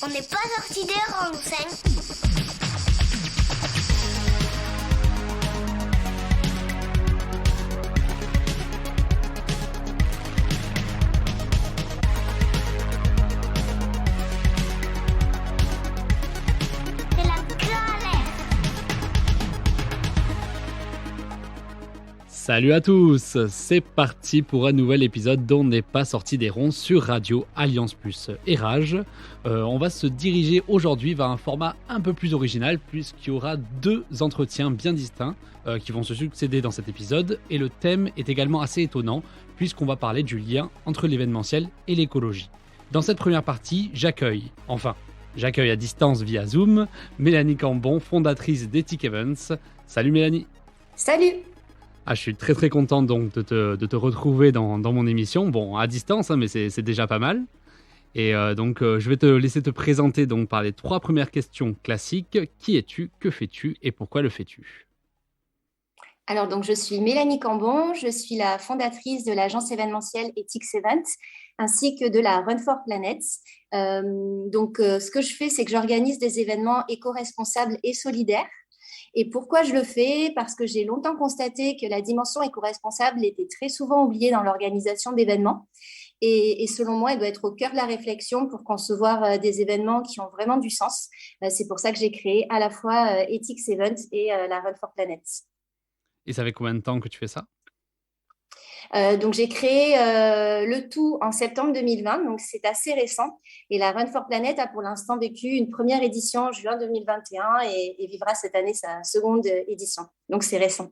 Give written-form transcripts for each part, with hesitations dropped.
On n'est pas sorti des rangs. C'est la galère. Salut à tous, c'est parti pour un nouvel épisode d'On n'est pas sorti des ronds sur Radio Alliance Plus et Rage. On va se diriger aujourd'hui vers un format un peu plus original puisqu'il y aura deux entretiens bien distincts qui vont se succéder dans cet épisode et le thème est également assez étonnant puisqu'on va parler du lien entre l'événementiel et l'écologie. Dans cette première partie, j'accueille à distance via Zoom Mélanie Cambon, fondatrice d'Ethic Events. Salut Mélanie. Salut! Ah, je suis très très content donc de te retrouver dans mon émission. Bon, à distance, hein, mais c'est déjà pas mal. Et je vais te laisser te présenter donc par les 3 premières questions classiques. Qui es-tu, que fais-tu et pourquoi le fais-tu? Alors, donc, je suis Mélanie Cambon, je suis la fondatrice de l'agence événementielle Ethic Events ainsi que de la Run for Planet. Ce que je fais, c'est que j'organise des événements éco-responsables et solidaires. Et pourquoi je le fais? Parce que j'ai longtemps constaté que la dimension éco-responsable était très souvent oubliée dans l'organisation d'événements. Et selon moi, elle doit être au cœur de la réflexion pour concevoir des événements qui ont vraiment du sens. C'est pour ça que j'ai créé à la fois Ethic Events et la Run for Planet. Et ça fait combien de temps que tu fais ça? Donc, j'ai créé le tout en septembre 2020, donc c'est assez récent. Et la Run for Planet a pour l'instant vécu une première édition en juin 2021 et vivra cette année sa seconde édition. Donc, c'est récent.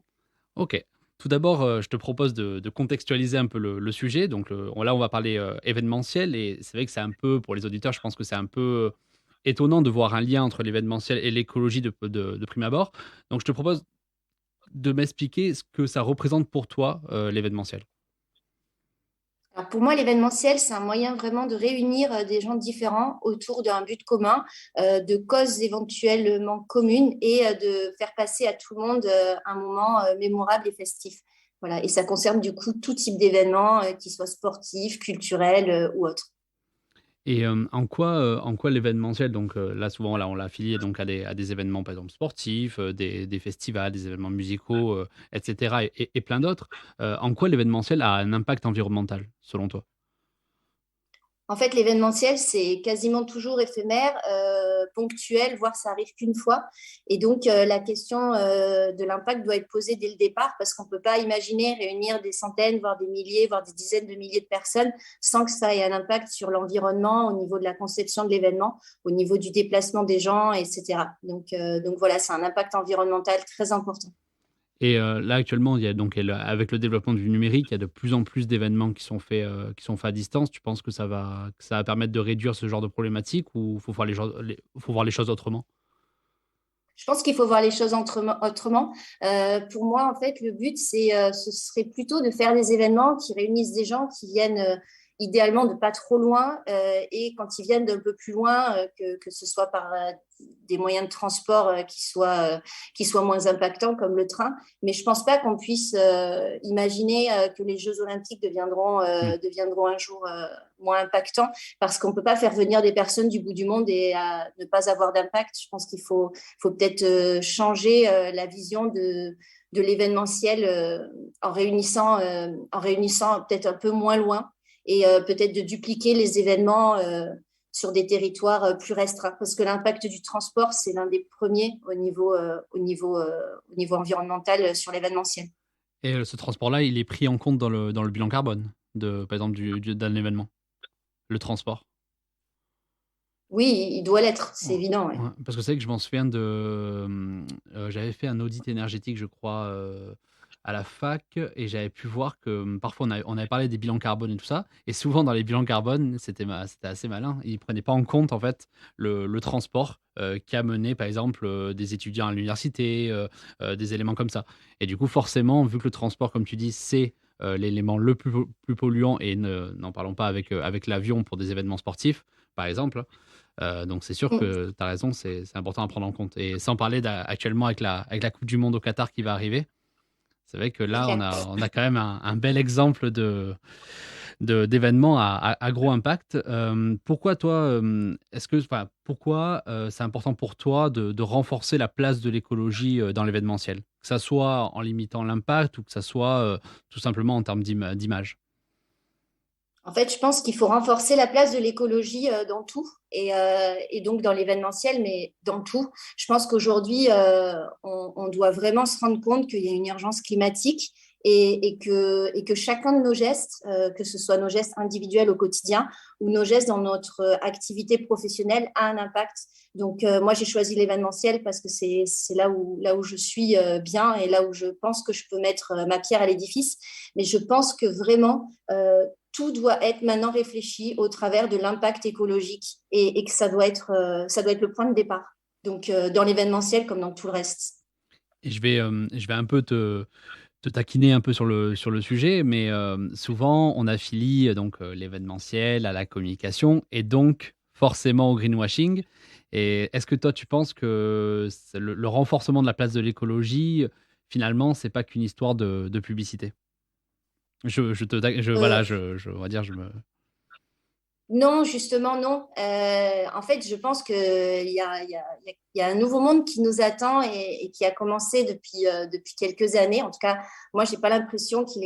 Ok. Tout d'abord, je te propose de contextualiser un peu le sujet. Donc là, on va parler événementiel et c'est vrai que c'est un peu, pour les auditeurs, je pense que c'est un peu étonnant de voir un lien entre l'événementiel et l'écologie de prime abord. Donc je te propose de m'expliquer ce que ça représente pour toi, l'événementiel. Alors pour moi, l'événementiel, c'est un moyen vraiment de réunir des gens différents autour d'un but commun, de causes éventuellement communes et de faire passer à tout le monde un moment mémorable et festif. Voilà. Et ça concerne du coup tout type d'événements, qu'ils soient sportifs, culturels ou autres. Et en quoi l'événementiel, donc là souvent là, on l'a affilié donc à des événements par exemple sportifs, des festivals, des événements musicaux, etc. et plein d'autres. En quoi l'événementiel a un impact environnemental selon toi? En fait, l'événementiel, c'est quasiment toujours éphémère, ponctuel, voire ça arrive qu'une fois. Et donc, la question de l'impact doit être posée dès le départ parce qu'on ne peut pas imaginer réunir des centaines, voire des milliers, voire des dizaines de milliers de personnes sans que ça ait un impact sur l'environnement au niveau de la conception de l'événement, au niveau du déplacement des gens, etc. Donc voilà, c'est un impact environnemental très important. Et là actuellement, il y a donc avec le développement du numérique, il y a de plus en plus d'événements qui sont faits à distance. Tu penses que ça va permettre de réduire ce genre de problématique ou faut voir les choses autrement? Je pense qu'il faut voir les choses autrement. Pour moi, en fait, le but, ce serait plutôt de faire des événements qui réunissent des gens qui viennent idéalement de pas trop loin et quand ils viennent d'un peu plus loin, que ce soit par des moyens de transport qui soient moins impactants comme le train. Mais je pense pas qu'on puisse imaginer que les Jeux Olympiques Hmm. deviendront un jour moins impactants parce qu'on peut pas faire venir des personnes du bout du monde et ne pas avoir d'impact. Je pense qu'il faut peut-être changer la vision de l'événementiel en réunissant peut-être un peu moins loin et peut-être de dupliquer les événements sur des territoires plus restreints. Parce que l'impact du transport, c'est l'un des premiers au niveau environnemental sur l'événementiel. Et ce transport-là, il est pris en compte dans le bilan carbone par exemple, d'un événement, le transport. Oui, il doit l'être, c'est Ouais, évident. Ouais. ouais, parce que c'est vrai que je m'en souviens j'avais fait un audit énergétique, je crois, à la fac et j'avais pu voir que, parfois on avait parlé des bilans carbone et tout ça et souvent dans les bilans carbone, c'était assez malin. Ils prenaient pas en compte, en fait, le transport, qui amenait, par exemple, des étudiants à l'université, des éléments comme ça et du coup, forcément, vu que le transport, comme tu dis, c'est, l'élément le plus polluant et n'en parlons pas avec l'avion pour des événements sportifs, par exemple. Donc c'est sûr Mm. que tu as raison, c'est important à prendre en compte. Et sans parler actuellement avec la Coupe du Monde au Qatar qui va arriver, c'est vrai que C'est là, on clair. a, on a quand même un bel exemple d'événements à gros impact. Pourquoi toi, pourquoi c'est important pour toi de renforcer la place de l'écologie dans l'événementiel? Que ça soit en limitant l'impact ou que ça soit tout simplement en termes d'image. En fait, je pense qu'il faut renforcer la place de l'écologie dans tout et donc dans l'événementiel, mais dans tout. Je pense qu'aujourd'hui, on doit vraiment se rendre compte qu'il y a une urgence climatique et que chacun de nos gestes, que ce soit nos gestes individuels au quotidien ou nos gestes dans notre activité professionnelle, a un impact. Donc, moi, j'ai choisi l'événementiel parce que c'est là où je suis bien et là où je pense que je peux mettre ma pierre à l'édifice. Mais je pense que vraiment, tout doit être maintenant réfléchi au travers de l'impact écologique et que ça doit être le point de départ. Donc, dans l'événementiel comme dans tout le reste. Et je vais un peu te taquiner un peu sur le sujet, mais souvent on affilie donc l'événementiel à la communication et donc forcément au greenwashing. Et est-ce que toi tu penses que le renforcement de la place de l'écologie, finalement, c'est pas qu'une histoire de publicité? Euh, Voilà, on va dire, je me. Non, justement, non. En fait, je pense qu'il y a, il y a, il y a un nouveau monde qui nous attend et qui a commencé depuis quelques années. En tout cas, moi, j'ai pas l'impression que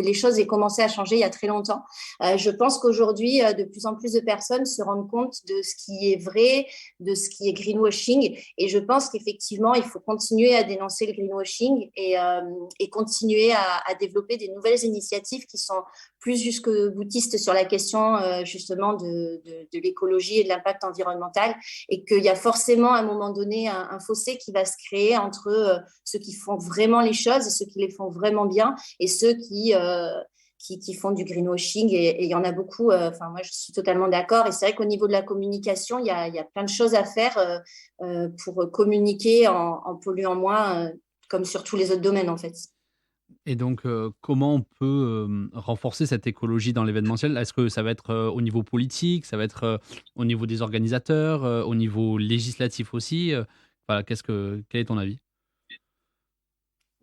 les choses aient commencé à changer il y a très longtemps. Je pense qu'aujourd'hui, de plus en plus de personnes se rendent compte de ce qui est vrai, de ce qui est greenwashing. Et je pense qu'effectivement, il faut continuer à dénoncer le greenwashing et continuer à développer des nouvelles initiatives qui sont plus jusque-boutistes sur la question justement de l'écologie et de l'impact environnemental et qu'il y a forcément à un moment donné un fossé qui va se créer entre ceux qui font vraiment les choses et ceux qui les font vraiment bien et ceux qui font du greenwashing et il y en a beaucoup. Enfin, moi, je suis totalement d'accord. Et c'est vrai qu'au niveau de la communication, il y a plein de choses à faire pour communiquer en polluant moins, comme sur tous les autres domaines, en fait. Et donc, comment on peut renforcer cette écologie dans l'événementiel? Est-ce que ça va être au niveau politique, ça va être au niveau des organisateurs, au niveau législatif aussi? Voilà, quel est ton avis?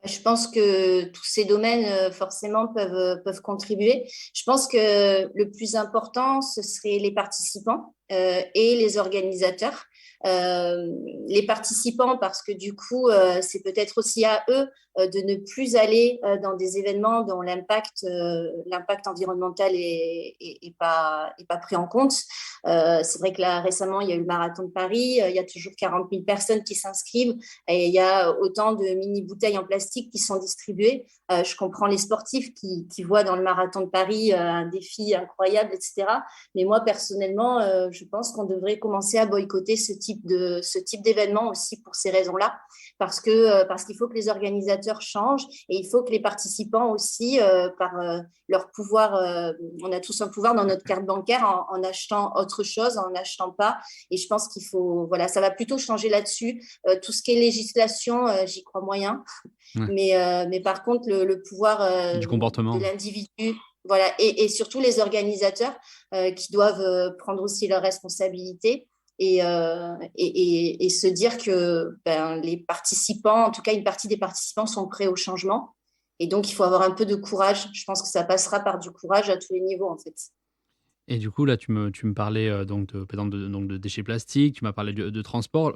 Je pense que tous ces domaines, forcément, peuvent contribuer. Je pense que le plus important, ce serait les participants et les organisateurs. Les participants, parce que du coup, c'est peut-être aussi à eux de ne plus aller dans des événements dont l'impact environnemental est pas pris en compte. C'est vrai que là, récemment, il y a eu le marathon de Paris, il y a toujours 40 000 personnes qui s'inscrivent et il y a autant de mini-bouteilles en plastique qui sont distribuées. Je comprends les sportifs qui voient dans le marathon de Paris un défi incroyable, etc. Mais moi, personnellement, je pense qu'on devrait commencer à boycotter ce type d'événement aussi pour ces raisons-là, parce qu'il faut que les organisateurs changent et il faut que les participants aussi, par leur pouvoir, on a tous un pouvoir dans notre carte bancaire en achetant autre chose, en n'achetant pas. Et je pense qu'il faut, voilà, ça va plutôt changer là-dessus. Tout ce qui est législation, j'y crois moyen. Ouais. Mais par contre, le pouvoir Du de comportement. l'individu, voilà, et surtout les organisateurs qui doivent prendre aussi leurs responsabilités et se dire que les participants, en tout cas une partie des participants, sont prêts au changement. Et donc, il faut avoir un peu de courage. Je pense que ça passera par du courage à tous les niveaux, en fait. Et du coup, là, tu me parlais donc par exemple, donc de déchets plastiques, tu m'as parlé de transport.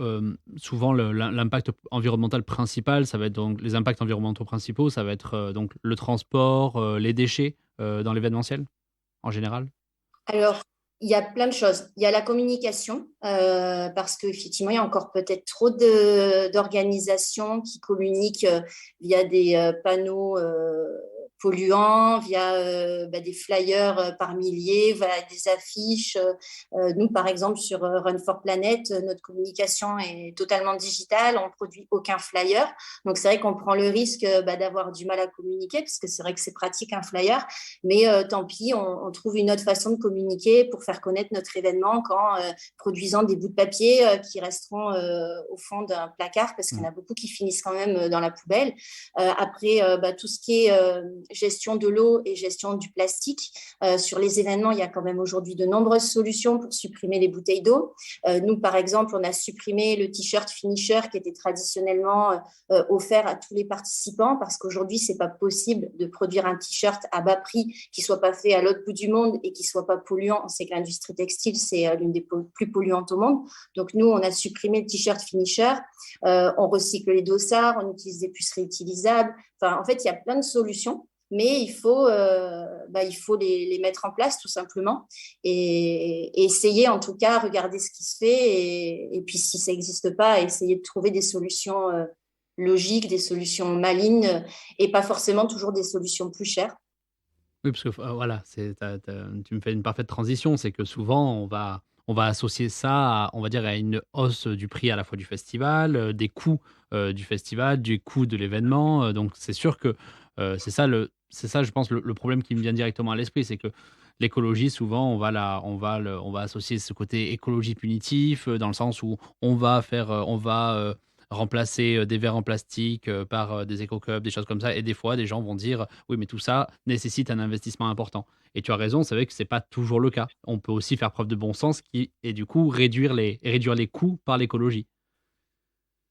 Souvent, l'impact environnemental principal, ça va être donc les impacts environnementaux principaux, ça va être donc le transport, les déchets dans l'événementiel en général. Alors, il y a plein de choses. Il y a la communication, parce qu'effectivement, il y a encore peut-être trop d'organisations qui communiquent via des panneaux polluants, via des flyers par milliers, via des affiches. Nous, par exemple, sur Run for Planet, notre communication est totalement digitale, on ne produit aucun flyer. Donc, c'est vrai qu'on prend le risque d'avoir du mal à communiquer, parce que c'est vrai que c'est pratique un flyer. Mais tant pis, on trouve une autre façon de communiquer pour faire connaître notre événement qu'en produisant des bouts de papier qui resteront au fond d'un placard parce qu'il y en a beaucoup qui finissent quand même dans la poubelle. Après, tout ce qui est gestion de l'eau et gestion du plastique. Sur les événements, il y a quand même aujourd'hui de nombreuses solutions pour supprimer les bouteilles d'eau. Nous, par exemple, on a supprimé le t-shirt finisher qui était traditionnellement offert à tous les participants parce qu'aujourd'hui, c'est pas possible de produire un t-shirt à bas prix qui soit pas fait à l'autre bout du monde et qui soit pas polluant. On sait que l'industrie textile, c'est l'une des plus polluantes au monde. Donc, nous, on a supprimé le t-shirt finisher. On recycle les dossards, on utilise des puces réutilisables. Enfin, en fait, il y a plein de solutions, mais il faut les mettre en place tout simplement et essayer en tout cas, regarder ce qui se fait et puis si ça n'existe pas, essayer de trouver des solutions logiques, des solutions malines et pas forcément toujours des solutions plus chères. Oui, parce que voilà, tu me fais une parfaite transition. C'est que souvent, on va associer ça, on va dire, à une hausse du prix à la fois du festival, des coûts du festival, du coût de l'événement. Donc, c'est sûr que c'est ça, je pense, le problème qui me vient directement à l'esprit, c'est que l'écologie, souvent, on va associer ce côté écologie punitif, dans le sens où on va remplacer des verres en plastique par des éco-cups, des choses comme ça. Et des fois, des gens vont dire, oui, mais tout ça nécessite un investissement important. Et tu as raison, c'est vrai que ce n'est pas toujours le cas. On peut aussi faire preuve de bon sens et du coup réduire les coûts par l'écologie.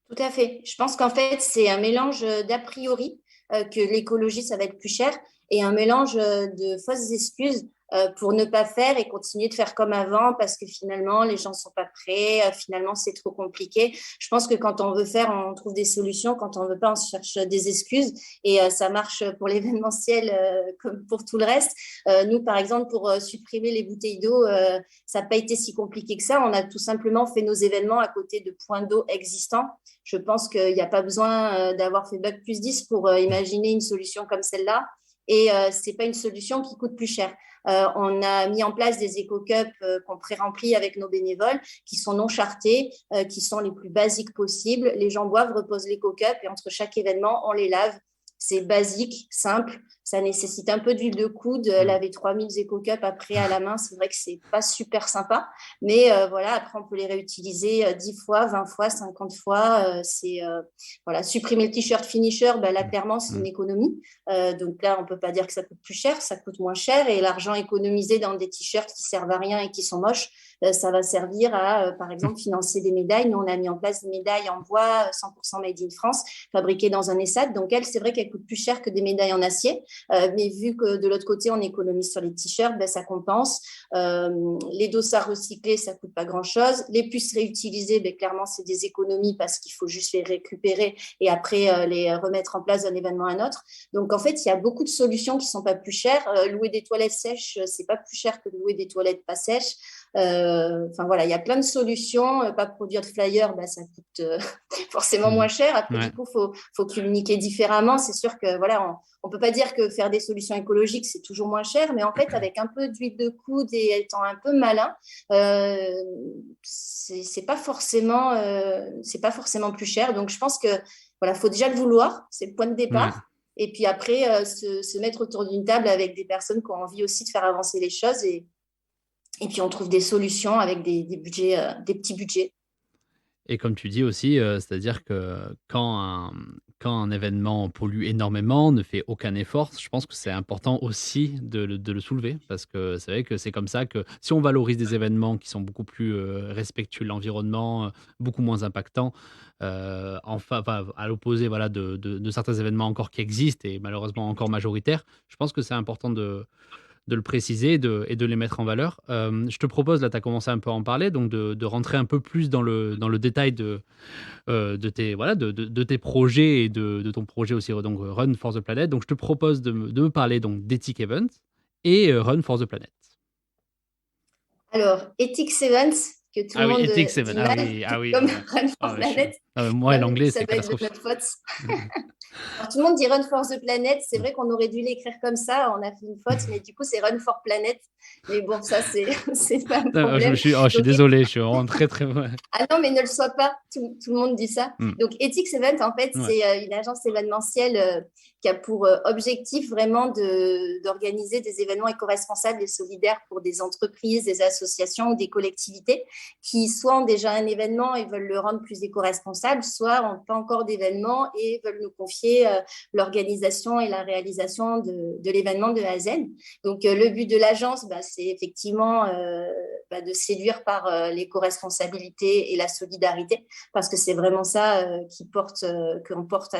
Tout à fait. Je pense qu'en fait, c'est un mélange d'a priori que l'écologie, ça va être plus cher, et un mélange de fausses excuses pour ne pas faire et continuer de faire comme avant parce que finalement, les gens ne sont pas prêts, finalement, c'est trop compliqué. Je pense que quand on veut faire, on trouve des solutions. Quand on ne veut pas, on cherche des excuses et ça marche pour l'événementiel comme pour tout le reste. Nous, par exemple, pour supprimer les bouteilles d'eau, ça n'a pas été si compliqué que ça. On a tout simplement fait nos événements à côté de points d'eau existants. Je pense qu'il n'y a pas besoin d'avoir fait Bac plus 10 pour imaginer une solution comme celle-là. Et ce n'est pas une solution qui coûte plus cher. On a mis en place des éco-cups qu'on pré-remplit avec nos bénévoles, qui sont non chartés, qui sont les plus basiques possibles. Les gens boivent, reposent l'éco-cup et entre chaque événement, on les lave. C'est basique, simple. Ça nécessite un peu d'huile de coude. Laver 3000 éco-cups après à la main, c'est vrai que c'est pas super sympa. Mais voilà, après, on peut les réutiliser 10 fois, 20 fois, 50 fois. Voilà, supprimer le t-shirt finisher, là, clairement, c'est une économie. Donc là, on peut pas dire que ça coûte plus cher, ça coûte moins cher. Et l'argent économisé dans des t-shirts qui servent à rien et qui sont moches, ça va servir à, par exemple, financer des médailles. Nous, on a mis en place des médailles en bois, 100% made in France, fabriquées dans un ESAT. Donc, c'est vrai qu'elles coûtent plus cher que des médailles en acier. Mais vu que de l'autre côté, on économise sur les t-shirts, ça compense. Les dossards recyclés, ça ne coûte pas grand-chose. Les puces réutilisées, clairement, c'est des économies parce qu'il faut juste les récupérer et après les remettre en place d'un événement à un autre. Donc, en fait, il y a beaucoup de solutions qui ne sont pas plus chères. Louer des toilettes sèches, ce n'est pas plus cher que de louer des toilettes pas sèches. Enfin voilà, il y a plein de solutions. Pas produire de flyers, ça coûte forcément moins cher. Après, du coup, faut communiquer différemment. C'est sûr que voilà, on peut pas dire que faire des solutions écologiques c'est toujours moins cher, mais en fait, avec un peu d'huile de coude et étant un peu malin, c'est pas forcément plus cher. Donc, je pense que voilà, faut déjà le vouloir. C'est le point de départ. Ouais. Et puis après, se mettre autour d'une table avec des personnes qui ont envie aussi de faire avancer les choses et puis, on trouve des solutions avec des budgets, des petits budgets. Et comme tu dis aussi, c'est-à-dire que quand un événement pollue énormément, ne fait aucun effort, je pense que c'est important aussi de le soulever. Parce que c'est vrai que c'est comme ça que si on valorise des événements qui sont beaucoup plus respectueux de l'environnement, beaucoup moins impactants, enfin, à l'opposé voilà, de certains événements encore qui existent et malheureusement encore majoritaires, je pense que c'est important de le préciser et de les mettre en valeur. Je te propose, là tu as commencé un peu à en parler, donc de rentrer un peu plus dans le détail de tes projets et de ton projet aussi, donc Run for the Planet. Donc je te propose de me parler donc d'Ethic Events et Run for the Planet. Alors, Ethics Events, que tout le monde Ethics dit Events, mal, comme Run for Planet. Moi, l'anglais, ça c'est doit être de catastrophique. notre faute. Alors, tout le monde dit Run for the Planet. C'est vrai qu'on aurait dû l'écrire comme ça. On a fait une faute, mais du coup, c'est Run for Planet. Mais bon, ça, c'est pas un problème. Je suis désolé, je suis vraiment très, très... Ah non, mais ne le sois pas. Tout le monde dit ça. Donc, Ethics Event, en fait, c'est une agence événementielle qui a pour objectif vraiment d'organiser des événements éco-responsables et solidaires pour des entreprises, des associations ou des collectivités qui soit ont déjà un événement et veulent le rendre plus éco-responsable, responsables, soit n'ont pas encore d'événement et veulent nous confier l'organisation et la réalisation de l'événement de A à Z. Donc, le but de l'agence, c'est effectivement de séduire par l'éco-responsabilité et la solidarité, parce que c'est vraiment ça qu'on porte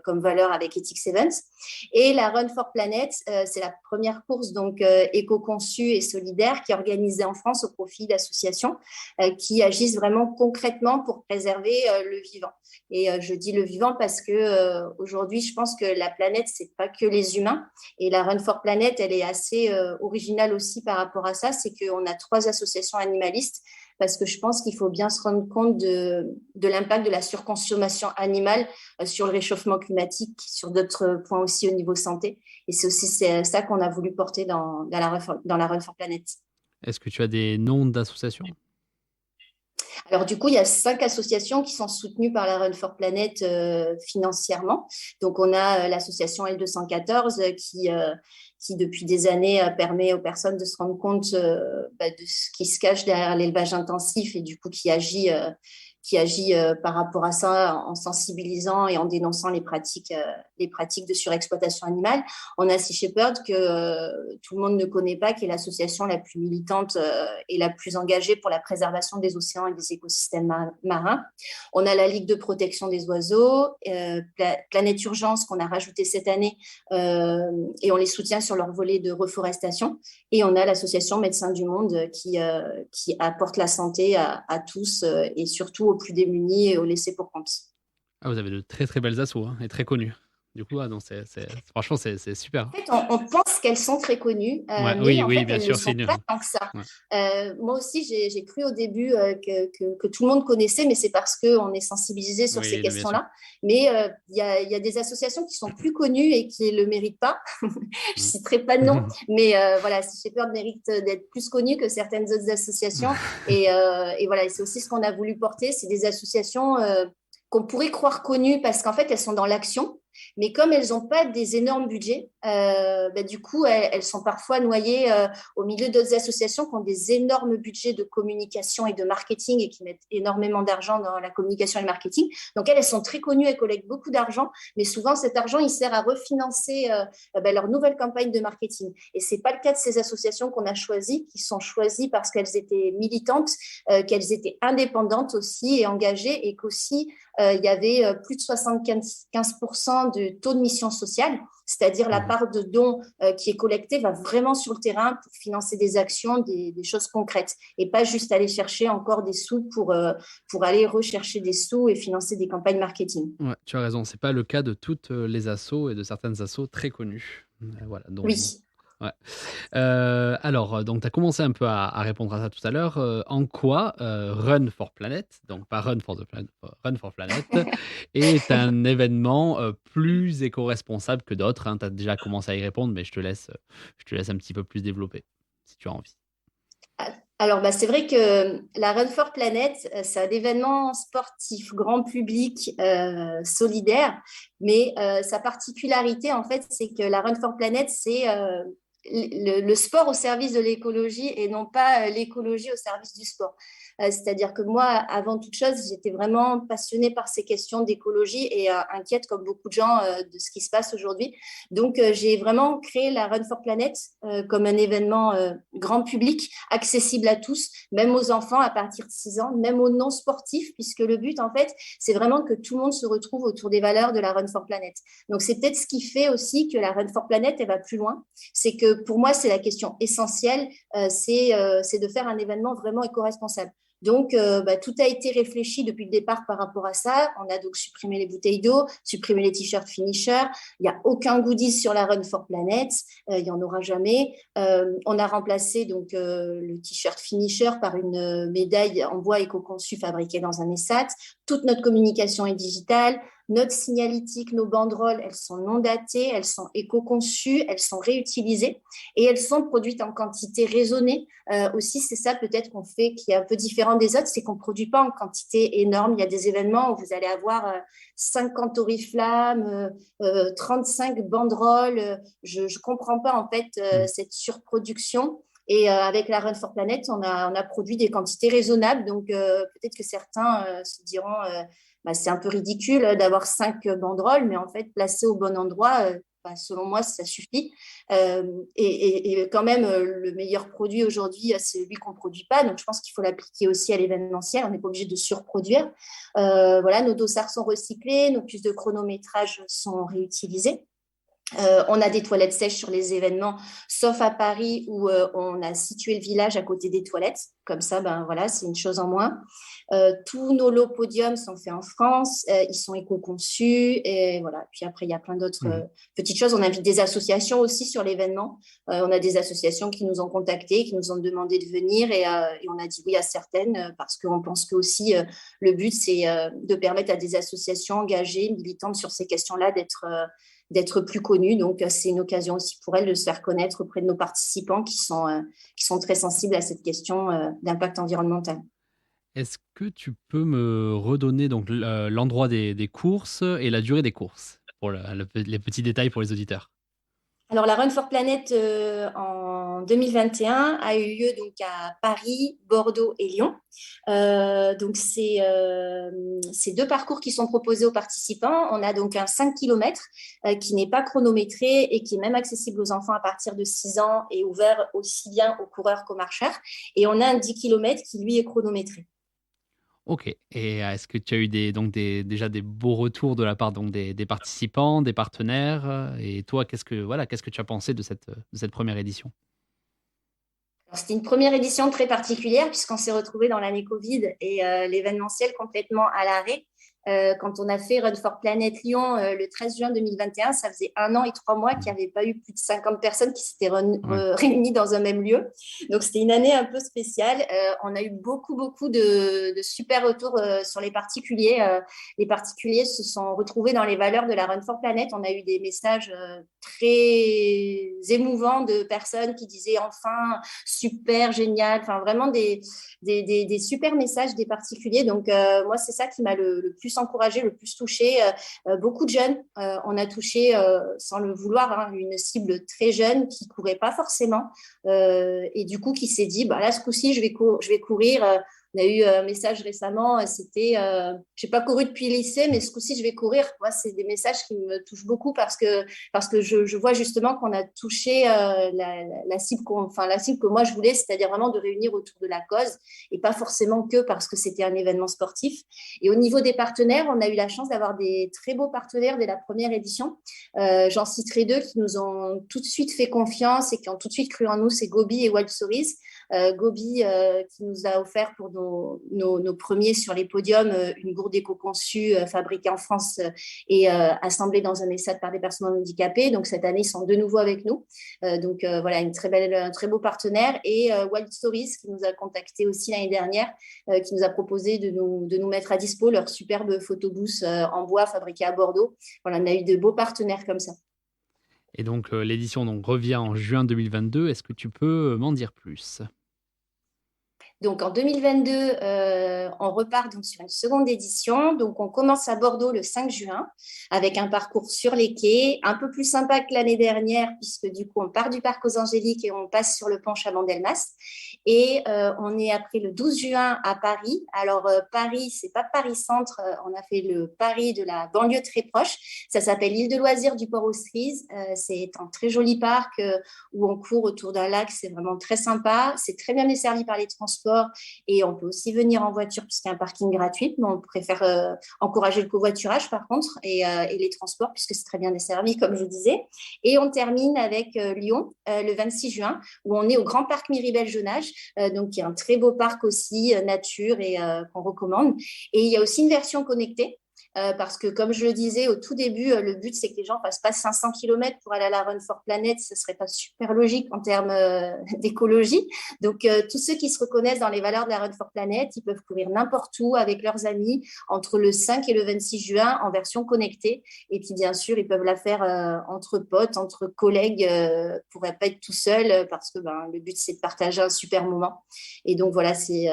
comme valeur avec Ethics Events. Et la Run for Planet, c'est la première course donc éco-conçue et solidaire qui est organisée en France au profit d'associations qui agissent vraiment concrètement pour préserver le vivant. Et je dis le vivant parce que aujourd'hui, je pense que la planète, c'est pas que les humains. Et la Run for Planet, elle est assez originale aussi par rapport à ça. C'est qu'on a 3 associations animalistes parce que je pense qu'il faut bien se rendre compte de l'impact de la surconsommation animale sur le réchauffement climatique, sur d'autres points aussi au niveau santé. Et c'est aussi ça qu'on a voulu porter dans la Run for Planet. Est-ce que tu as des noms d'associations? Alors, du coup, il y a 5 associations qui sont soutenues par la Run for Planet financièrement. Donc, on a l'association L214 qui, depuis des années, permet aux personnes de se rendre compte de ce qui se cache derrière l'élevage intensif et du coup, qui agit par rapport à ça en sensibilisant et en dénonçant les pratiques de surexploitation animale. On a Sea Shepherd que tout le monde ne connaît pas, qui est l'association la plus militante et la plus engagée pour la préservation des océans et des écosystèmes marins. On a la Ligue de protection des oiseaux, Planète Urgence qu'on a rajouté cette année et on les soutient sur leur volet de reforestation. Et on a l'association Médecins du Monde qui apporte la santé à tous et surtout aux plus démunis et aux laissés pour compte. Ah, vous avez de très très belles assos et très connues. Du coup, franchement, c'est super. En fait, on pense qu'elles sont très connues, mais oui, en fait, bien elles sûr, ne sont pas tant que ça. Moi aussi, j'ai cru au début que tout le monde connaissait, mais c'est parce qu'on est sensibilisé sur ces questions-là. Mais il y a des associations qui sont plus connues et qui ne le méritent pas. Je ne citerai pas de nom, mais voilà, Sea Shepherd mérite d'être plus connu que certaines autres associations. Et voilà, c'est aussi ce qu'on a voulu porter. C'est des associations qu'on pourrait croire connues parce qu'en fait, elles sont dans l'action. Mais comme elles n'ont pas des énormes budgets, du coup, elles sont parfois noyées au milieu d'autres associations qui ont des énormes budgets de communication et de marketing et qui mettent énormément d'argent dans la communication et le marketing. Donc, elles sont très connues, elles collectent beaucoup d'argent, mais souvent, cet argent, il sert à refinancer leur nouvelle campagne de marketing. Et ce n'est pas le cas de ces associations qu'on a choisies, qui sont choisies parce qu'elles étaient militantes, qu'elles étaient indépendantes aussi et engagées, et qu'aussi, il y avait plus de 75% de taux de mission sociale, c'est-à-dire la part de dons qui est collectée va vraiment sur le terrain pour financer des actions, des choses concrètes, et pas juste aller chercher encore des sous pour aller rechercher des sous et financer des campagnes marketing. Ouais, tu as raison, c'est pas le cas de toutes les assos et de certaines assos très connues. Voilà, donc, oui. Ouais. Alors, donc tu as commencé un peu à répondre à ça tout à l'heure. En quoi Run for Planet, donc pas Run for the Planet, Run for Planet, est un événement plus éco-responsable que d'autres, hein. Tu as déjà commencé à y répondre, mais je te laisse un petit peu plus développer, si tu as envie. Alors, c'est vrai que la Run for Planet, c'est un événement sportif grand public solidaire, mais sa particularité, en fait, c'est que la Run for Planet, c'est le sport au service de l'écologie et non pas l'écologie au service du sport. C'est-à-dire que moi, avant toute chose, j'étais vraiment passionnée par ces questions d'écologie et inquiète, comme beaucoup de gens, de ce qui se passe aujourd'hui. Donc, j'ai vraiment créé la Run for Planet comme un événement grand public, accessible à tous, même aux enfants à partir de 6 ans, même aux non-sportifs, puisque le but, en fait, c'est vraiment que tout le monde se retrouve autour des valeurs de la Run for Planet. Donc, c'est peut-être ce qui fait aussi que la Run for Planet, elle va plus loin. C'est que pour moi, c'est la question essentielle, c'est de faire un événement vraiment éco-responsable. Donc, tout a été réfléchi depuis le départ par rapport à ça. On a donc supprimé les bouteilles d'eau, supprimé les t-shirts finisher. Il n'y a aucun goodies sur la Run for Planet. Il n'y en aura jamais. On a remplacé donc le t-shirt finisher par une médaille en bois éco-conçue fabriquée dans un ESAT. Toute notre communication est digitale. Notre signalétique, nos banderoles, elles sont non datées, elles sont éco-conçues, elles sont réutilisées et elles sont produites en quantité raisonnée. Aussi, c'est ça peut-être qu'on fait qui est un peu différent des autres, c'est qu'on ne produit pas en quantité énorme. Il y a des événements où vous allez avoir 50 oriflammes, 35 banderoles. Je ne comprends pas en fait cette surproduction. Et avec la Run for Planet, on a produit des quantités raisonnables. Donc, peut-être que certains se diront c'est un peu ridicule d'avoir 5 banderoles, mais en fait, placées au bon endroit, selon moi, ça suffit. Et quand même, le meilleur produit aujourd'hui, c'est celui qu'on ne produit pas. Donc, je pense qu'il faut l'appliquer aussi à l'événementiel. On n'est pas obligé de surproduire. Voilà, nos dossards sont recyclés, nos puces de chronométrage sont réutilisées. On a des toilettes sèches sur les événements, sauf à Paris où on a situé le village à côté des toilettes. Comme ça, voilà, c'est une chose en moins. Tous nos lots podiums sont faits en France, ils sont éco-conçus et voilà. Puis après, il y a plein d'autres petites choses. On invite des associations aussi sur l'événement. On a des associations qui nous ont contactés, qui nous ont demandé de venir et on a dit oui à certaines parce qu'on pense que aussi le but, c'est de permettre à des associations engagées, militantes sur ces questions-là d'être plus connues. Donc, c'est une occasion aussi pour elles de se faire connaître auprès de nos participants qui sont très sensibles à cette question d'impact environnemental. Est-ce que tu peux me redonner donc l'endroit des courses et la durée des courses pour les petits détails pour les auditeurs? Alors, la Run for Planet en 2021 a eu lieu donc à Paris, Bordeaux et Lyon. Donc, c'est 2 parcours qui sont proposés aux participants. On a donc un 5 km qui n'est pas chronométré et qui est même accessible aux enfants à partir de 6 ans et ouvert aussi bien aux coureurs qu'aux marcheurs. Et on a un 10 km qui, lui, est chronométré. Ok. Et est-ce que tu as eu déjà des beaux retours de la part donc des participants, des partenaires? Et toi, qu'est-ce que tu as pensé de cette première édition? Alors, c'était une première édition très particulière puisqu'on s'est retrouvé dans l'année Covid et l'événementiel complètement à l'arrêt. Quand on a fait Run for Planet Lyon le 13 juin 2021, ça faisait 1 an et 3 mois qu'il n'y avait pas eu plus de 50 personnes qui s'étaient Ouais. réunies dans un même lieu. Donc, c'était une année un peu spéciale. On a eu beaucoup, beaucoup de super retours sur les particuliers. Les particuliers se sont retrouvés dans les valeurs de la Run for Planet. On a eu des messages très émouvants de personnes qui disaient enfin, super, génial. Enfin, vraiment des super messages des particuliers. Donc, moi, c'est ça qui m'a le plus encouragé, le plus touché. Beaucoup de jeunes, on a touché, sans le vouloir, une cible très jeune qui ne courait pas forcément. Et du coup, qui s'est dit, là, ce coup-ci, je vais courir. On a eu un message récemment, c'était je n'ai pas couru depuis le lycée, mais ce coup-ci, je vais courir. Moi, c'est des messages qui me touchent beaucoup parce que je vois justement qu'on a touché la cible la cible que moi je voulais, c'est-à-dire vraiment de réunir autour de la cause et pas forcément que parce que c'était un événement sportif. Et au niveau des partenaires, on a eu la chance d'avoir des très beaux partenaires dès la première édition. J'en citerai 2 qui nous ont tout de suite fait confiance et qui ont tout de suite cru en nous, c'est Gobi et Wild Stories. Gobi qui nous a offert pour nos premiers sur les podiums une gourde éco-conçue fabriquée en France et assemblée dans un ESAT par des personnes handicapées. Donc cette année, ils sont de nouveau avec nous. Donc voilà, un très beau partenaire. Et Wild Stories qui nous a contacté aussi l'année dernière, qui nous a proposé de nous mettre à dispo leur superbe photobooth en bois fabriquée à Bordeaux. Voilà, on a eu de beaux partenaires comme ça. Et donc l'édition revient en juin 2022. Est-ce que tu peux m'en dire plus? Donc en 2022, on repart donc sur une seconde édition. Donc on commence à Bordeaux le 5 juin avec un parcours sur les quais, un peu plus sympa que l'année dernière puisque du coup on part du parc aux Angéliques et on passe sur le pont Chabandelmas. Et on est après le 12 juin à Paris. Alors Paris, c'est pas Paris Centre, on a fait le Paris de la banlieue très proche. Ça s'appelle l'île de loisirs du Port aux Cerises. C'est un très joli parc où on court autour d'un lac. C'est vraiment très sympa. C'est très bien desservi par les transports. Et on peut aussi venir en voiture puisqu'il y a un parking gratuit. Mais on préfère encourager le covoiturage par contre et les transports puisque c'est très bien desservi comme je disais. Et on termine avec Lyon le 26 juin où on est au Grand Parc Miribel-Jonage, donc qui est un très beau parc aussi nature et qu'on recommande. Et il y a aussi une version connectée. Parce que, comme je le disais au tout début, le but, c'est que les gens ne fassent pas 500 km pour aller à la Run for Planet. Ce ne serait pas super logique en termes d'écologie. Donc, tous ceux qui se reconnaissent dans les valeurs de la Run for Planet, ils peuvent courir n'importe où avec leurs amis entre le 5 et le 26 juin en version connectée. Et puis, bien sûr, ils peuvent la faire entre potes, entre collègues, pour ne pas être tout seul parce que le but, c'est de partager un super moment. Et donc, voilà, c'est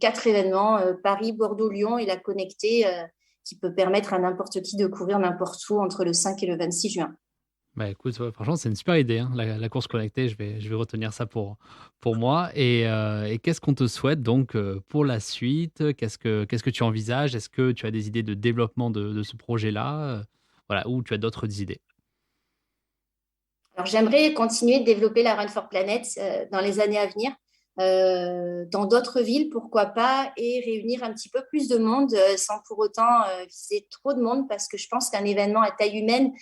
4 événements, Paris, Bordeaux, Lyon et la connectée qui peut permettre à n'importe qui de courir n'importe où entre le 5 et le 26 juin. Bah écoute, ouais, franchement, c'est une super idée, hein, la course connectée. Je vais retenir ça pour moi. Et qu'est-ce qu'on te souhaite donc pour la suite? Qu'est-ce que tu envisages? Est-ce que tu as des idées de développement de ce projet-là? Voilà, ou tu as d'autres idées? Alors, j'aimerais continuer de développer la Run for Planet dans les années à venir, dans d'autres villes, pourquoi pas, et réunir un petit peu plus de monde sans pour autant viser trop de monde, parce que je pense qu'un événement à taille humaine,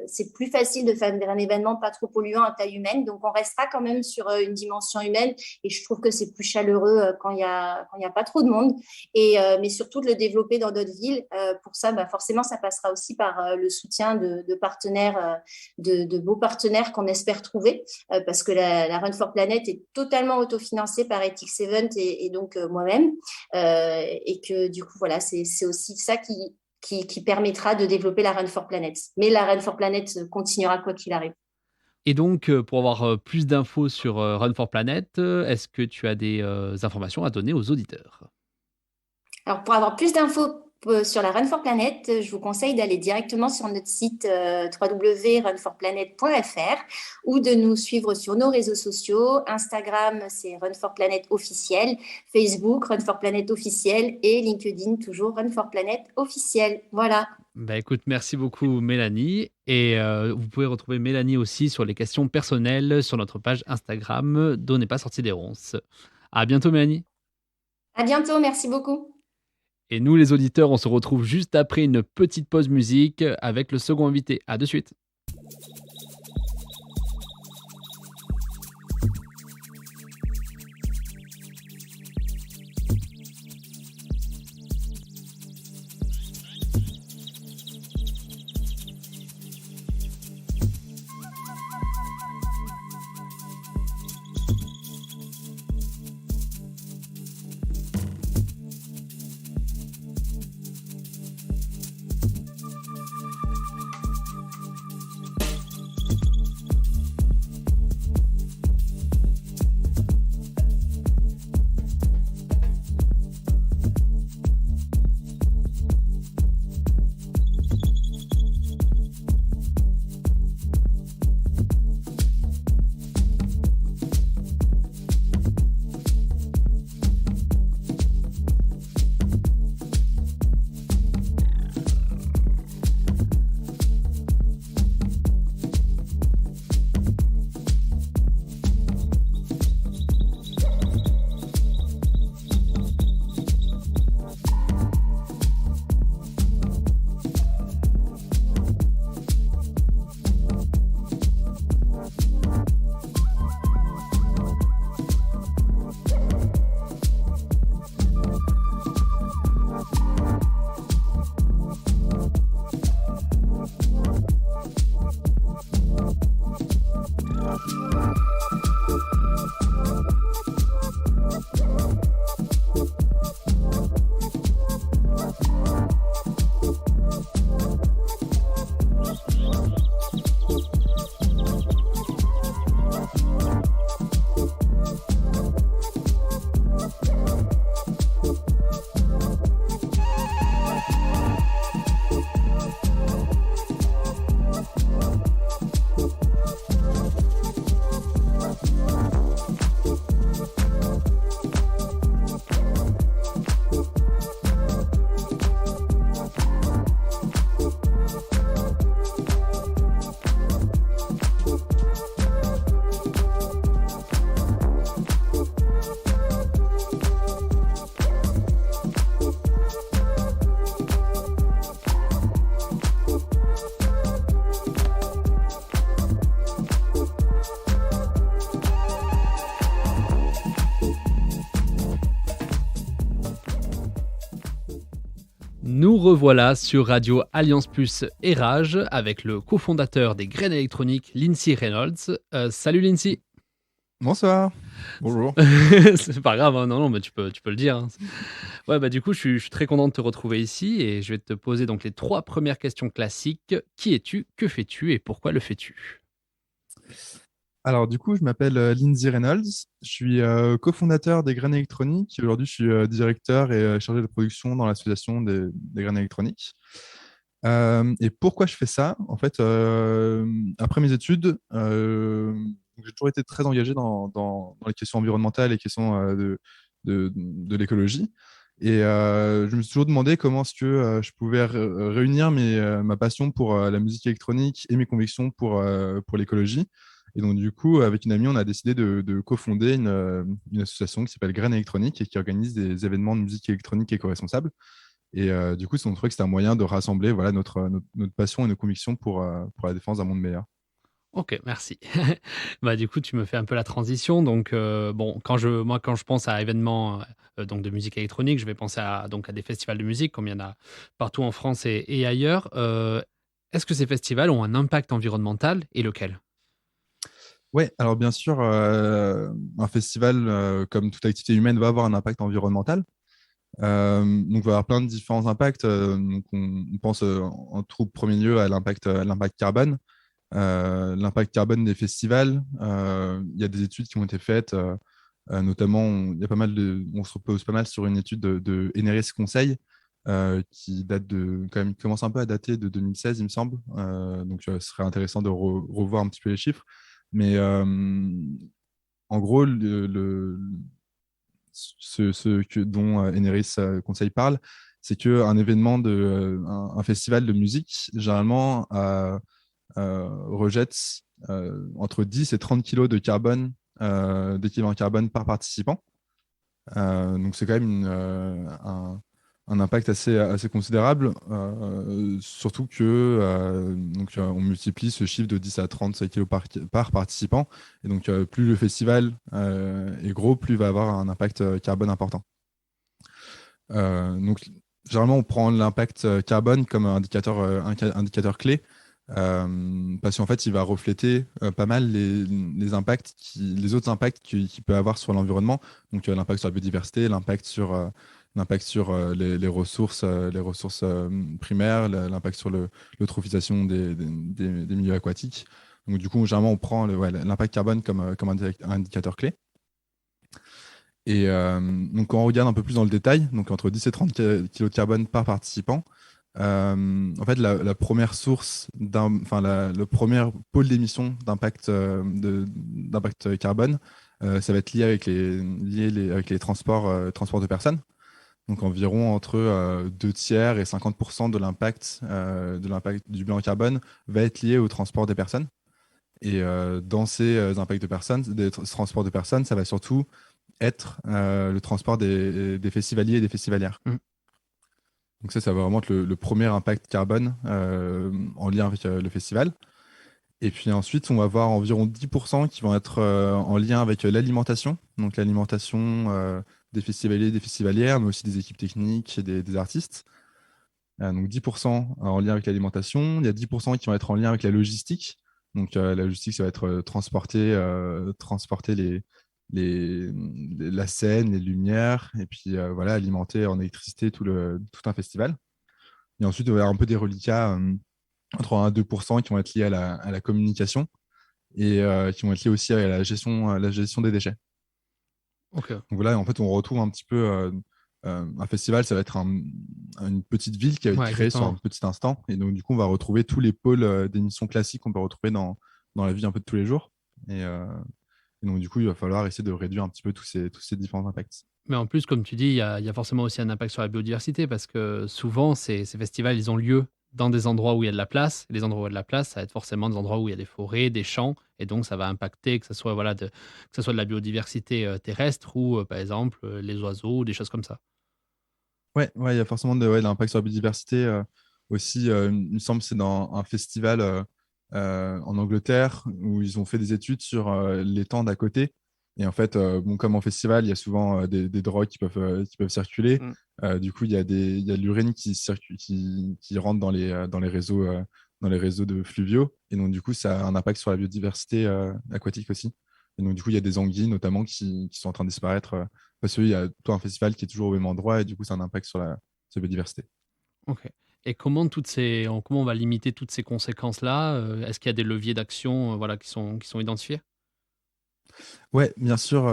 c'est plus facile de faire un événement pas trop polluant à taille humaine. Donc, on restera quand même sur une dimension humaine, et je trouve que c'est plus chaleureux quand il y a pas trop de monde. Mais surtout de le développer dans d'autres villes. Pour ça, bah, forcément, ça passera aussi par le soutien de partenaires, de beaux partenaires qu'on espère trouver, parce que la Run for Planet est totalement autofinancée par Ethics Event et donc moi-même. Et que du coup, voilà, c'est aussi ça qui permettra de développer la Run for Planet. Mais la Run for Planet continuera quoi qu'il arrive. Et donc, pour avoir plus d'infos sur Run for Planet, est-ce que tu as des informations à donner aux auditeurs? Alors, pour avoir plus d'infos sur la Run for Planet, je vous conseille d'aller directement sur notre site www.runforplanet.fr ou de nous suivre sur nos réseaux sociaux. Instagram, c'est Run for Planet officiel, Facebook, Run for Planet officiel et LinkedIn, toujours Run for Planet officiel. Voilà. Bah écoute, merci beaucoup Mélanie. Et vous pouvez retrouver Mélanie aussi sur les questions personnelles sur notre page Instagram d'On n'est pas sorti des ronces. À bientôt Mélanie. À bientôt. Merci beaucoup. Et nous les auditeurs, on se retrouve juste après une petite pause musique avec le second invité. À de suite. Nous revoilà sur Radio Alliance Plus et Rage avec le cofondateur des Graines électroniques, Lindsay Reynolds. Salut Lindsay. Bonsoir. Bonjour. C'est pas grave, hein, non, mais tu peux le dire, hein. Ouais, bah du coup, je suis très content de te retrouver ici et je vais te poser donc les 3 premières questions classiques. Qui es-tu? Que fais-tu? Et pourquoi le fais-tu? Alors, du coup, je m'appelle Lindsay Reynolds. Je suis cofondateur des Graines électroniques. Aujourd'hui, je suis directeur et chargé de production dans l'association des Graines électroniques. Et pourquoi je fais ça? En fait, après mes études, j'ai toujours été très engagé dans les questions environnementales et questions de l'écologie. Et je me suis toujours demandé comment est-ce que je pouvais réunir ma passion pour la musique électronique et mes convictions pour l'écologie. Et donc, du coup, avec une amie, on a décidé de cofonder une association qui s'appelle Graines électroniques et qui organise des événements de musique électronique éco-responsable. Et du coup, on trouvait que c'était un moyen de rassembler voilà, notre passion et nos convictions pour la défense d'un monde meilleur. Ok, merci. Bah, du coup, tu me fais un peu la transition. Donc, bon, quand je pense à événements donc de musique électronique, je vais penser à des festivals de musique, comme il y en a partout en France et ailleurs. Est-ce que ces festivals ont un impact environnemental et lequel? Oui, alors bien sûr, un festival, comme toute activité humaine, va avoir un impact environnemental. Donc, il va y avoir plein de différents impacts. Donc, on pense en tout premier lieu à l'impact carbone. L'impact carbone des festivals, il y a des études qui ont été faites, notamment, il y a pas mal on se repose pas mal sur une étude de Eneris Conseil, qui date quand même, qui commence un peu à dater de 2016, il me semble. Donc, ce serait intéressant de revoir un petit peu les chiffres. Mais en gros, dont Eneris Conseil parle, c'est qu'un événement un festival de musique, généralement, rejette entre 10 et 30 kilos de carbone, d'équivalent carbone par participant. Donc c'est quand même un impact assez considérable, surtout que on multiplie ce chiffre de 10 à 30 kilos par participant. Et donc plus le festival est gros, plus il va avoir un impact carbone important. Donc généralement on prend l'impact carbone comme un indicateur clé. Parce qu'en fait, il va refléter pas mal les autres impacts qu'il peut avoir sur l'environnement. Donc, l'impact sur la biodiversité, l'impact sur les ressources primaires, l'impact sur l'eutrophisation des milieux aquatiques. Donc, du coup, généralement, on prend l'impact carbone comme indicateur clé. Et donc, quand on regarde un peu plus dans le détail, donc entre 10 et 30 kg de carbone par participant, en fait, la première source, le premier pôle d'émission d'impact carbone, ça va être lié avec les transports de personnes. Donc environ entre 2 tiers et 50% de l'impact du bilan carbone va être lié au transport des personnes. Et dans ces impacts de personnes, transports de personnes, ça va surtout être le transport des festivaliers et des festivalières. Mm. Donc ça va vraiment être le premier impact carbone en lien avec le festival. Et puis ensuite, on va avoir environ 10% qui vont être en lien avec l'alimentation. Donc l'alimentation des festivaliers, des festivalières, mais aussi des équipes techniques et des artistes. Donc 10% en lien avec l'alimentation. Il y a 10% qui vont être en lien avec la logistique. Donc la logistique, ça va être transporter la scène, les lumières, et puis voilà, alimenter en électricité tout un festival. Et ensuite, il va y avoir un peu des reliquats entre 1 à 2% qui vont être liés à la communication et qui vont être liés aussi à la gestion des déchets. Ok. Donc voilà, en fait, on retrouve un petit peu un festival, ça va être une petite ville qui va être Ouais, créée sur un exactement. petit instant. Et donc, du coup, on va retrouver tous les pôles d'émissions classiques qu'on peut retrouver dans la vie un peu de tous les jours. Et donc, du coup, il va falloir essayer de réduire un petit peu tous ces différents impacts. Mais en plus, comme tu dis, il y a forcément aussi un impact sur la biodiversité parce que souvent, ces festivals, ils ont lieu dans des endroits où il y a de la place. Et les endroits où il y a de la place, ça va être forcément des endroits où il y a des forêts, des champs. Et donc, ça va impacter que ce soit, que ce soit de la biodiversité terrestre ou, par exemple, les oiseaux ou des choses comme ça. Ouais, il y a forcément de l'impact sur la biodiversité. Aussi, il me semble que c'est dans un festival en Angleterre où ils ont fait des études sur l'étang d'à côté. Et en fait, bon, comme en festival, il y a souvent des drogues qui peuvent circuler. Mm. Du coup, il y a de l'urine qui circule, qui rentre dans les réseaux de fluviaux. Et donc, du coup, ça a un impact sur la biodiversité aquatique aussi. Et donc, du coup, il y a des anguilles notamment qui sont en train de disparaître. Parce qu'il y a tout un festival qui est toujours au même endroit et du coup, ça a un impact sur la biodiversité. Ok. Et comment on va limiter toutes ces conséquences-là? Est-ce qu'il y a des leviers d'action qui sont identifiés? Ouais, bien sûr.